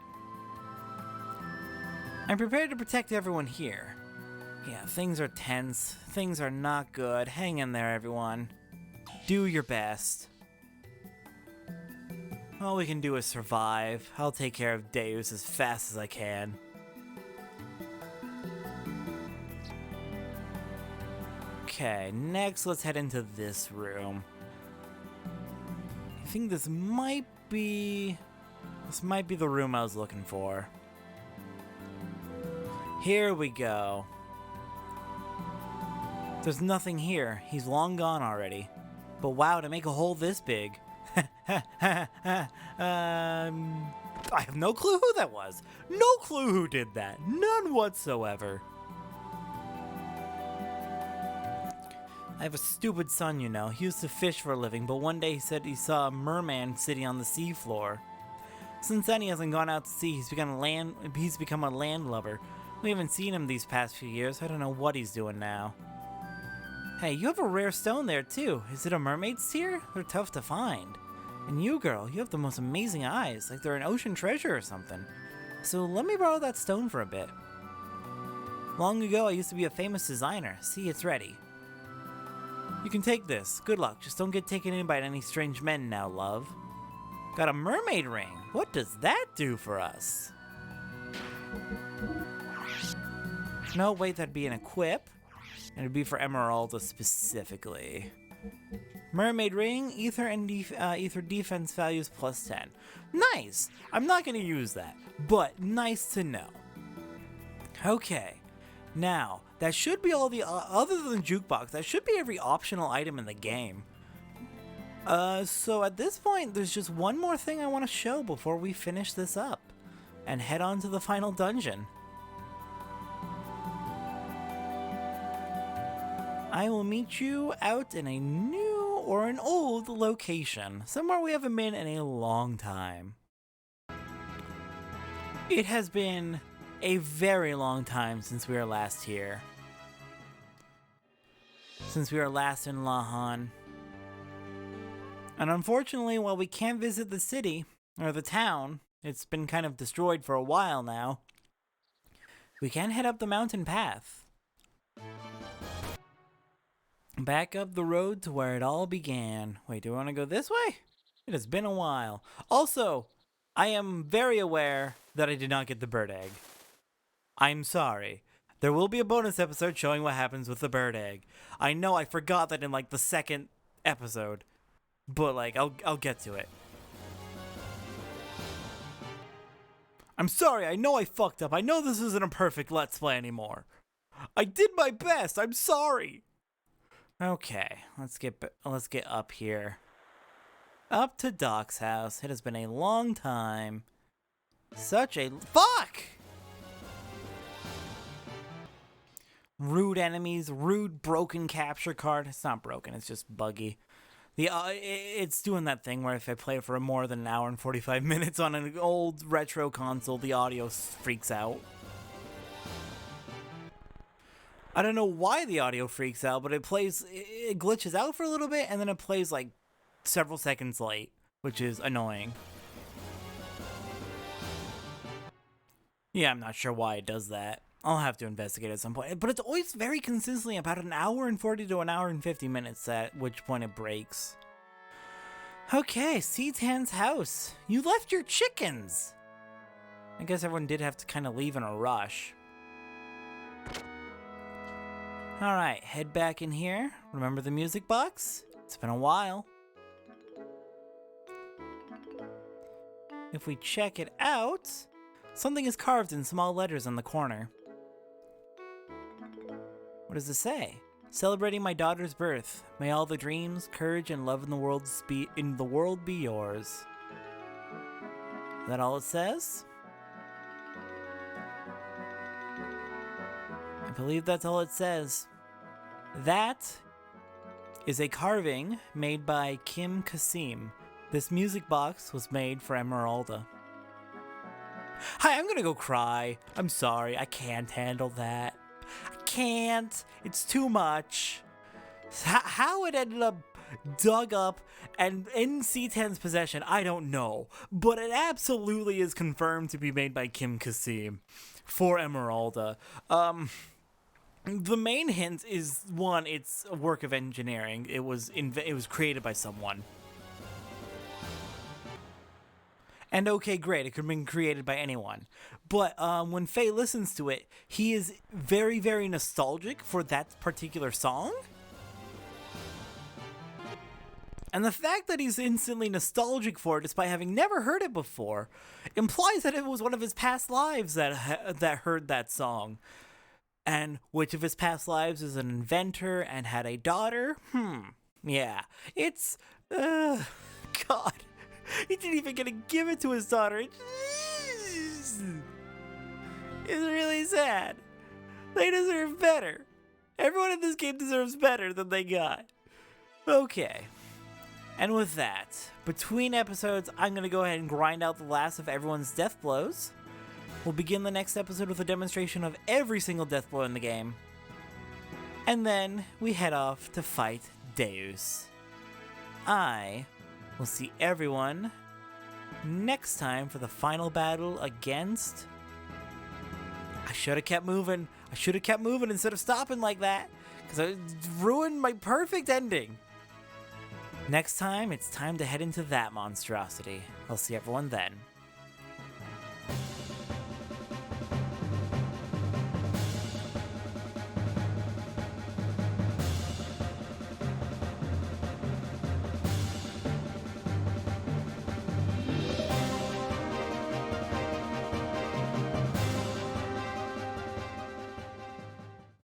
I'm prepared to protect everyone here. Yeah, things are tense. Things are not good. Hang in there, everyone. Do your best. All we can do is survive. I'll take care of Deus as fast as I can. Okay, next let's head into this room. I think this might be the room I was looking for. Here we go. There's nothing here. He's long gone already. But wow, to make a hole this big. I have no clue who that was. No clue who did that. None whatsoever. I have a stupid son, you know. He used to fish for a living, but one day he said he saw a merman sitting on the seafloor. Since then, he hasn't gone out to sea. He's become a landlubber. We haven't seen him these past few years. I don't know what he's doing now. Hey, you have a rare stone there, too. Is it a mermaid's tear? They're tough to find. And you, girl, you have the most amazing eyes, like they're an ocean treasure or something. So let me borrow that stone for a bit. Long ago, I used to be a famous designer. See, it's ready. You can take this. Good luck. Just don't get taken in by any strange men now, love. Got a mermaid ring. What does that do for us? No, wait, that'd be an equip. And it'd be for Emeralda specifically. Mermaid ring, ether and ether defense values plus 10. Nice! I'm not going to use that, but nice to know. Okay, now, that should be all the, other than jukebox, that should be every optional item in the game. So at this point, there's just one more thing I want to show before we finish this up. And head on to the final dungeon. I will meet you out in a new or an old location, somewhere we haven't been in a long time. It has been a very long time since we were last here. Since we were last in Lahan. And unfortunately, while we can't visit the city, or the town, it's been kind of destroyed for a while now, we can head up the mountain path. Back up the road to where it all began. Wait, do we want to go this way? It has been a while. Also, I am very aware that I did not get the bird egg. I'm sorry. There will be a bonus episode showing what happens with the bird egg. I know I forgot that in like the second episode, but like I'll get to it. I'm sorry, I know I fucked up. I know this isn't a perfect Let's Play anymore. I did my best. I'm sorry. Okay, let's get up here. Up to Doc's house. It has been a long time. Such a fuck! Rude enemies, rude broken capture card. It's not broken, it's just buggy. It's doing that thing where if I play for more than an hour and 45 minutes on an old retro console, the audio freaks out. I don't know why the audio freaks out, but it glitches out for a little bit, and then it plays like several seconds late, which is annoying. Yeah, I'm not sure why it does that. I'll have to investigate at some point. But it's always very consistently about an hour and 40 to an hour and 50 minutes, at which point it breaks. Okay, Seatan's house. You left your chickens! I guess everyone did have to kind of leave in a rush. Alright, head back in here. Remember the music box? It's been a while. If we check it out, something is carved in small letters in the corner. What does it say? Celebrating my daughter's birth. May all the dreams, courage, and love in the world be yours. Is that all it says? I believe that's all it says. That is a carving made by Kim Kasim. This music box was made for Emeralda. Hi, I'm gonna go cry. I'm sorry, I can't handle that. I can't. It's too much. How it ended up dug up and in C10's possession, I don't know. But it absolutely is confirmed to be made by Kim Kasim for Emeralda. The main hint is, one, it's a work of engineering. It was created by someone. And okay, great, it could have been created by anyone. But when Faye listens to it, he is very, very nostalgic for that particular song. And the fact that he's instantly nostalgic for it, despite having never heard it before, implies that it was one of his past lives that heard that song. And which of his past lives is an inventor and had a daughter? Yeah. It's... God. He didn't even get to give it to his daughter. It's really sad. They deserve better. Everyone in this game deserves better than they got. Okay. And with that, between episodes, I'm going to go ahead and grind out the last of everyone's death blows. We'll begin the next episode with a demonstration of every single death blow in the game. And then we head off to fight Deus. I will see everyone next time for the final battle against... I should have kept moving. I should have kept moving instead of stopping like that, because I ruined my perfect ending. Next time, it's time to head into that monstrosity. I'll see everyone then.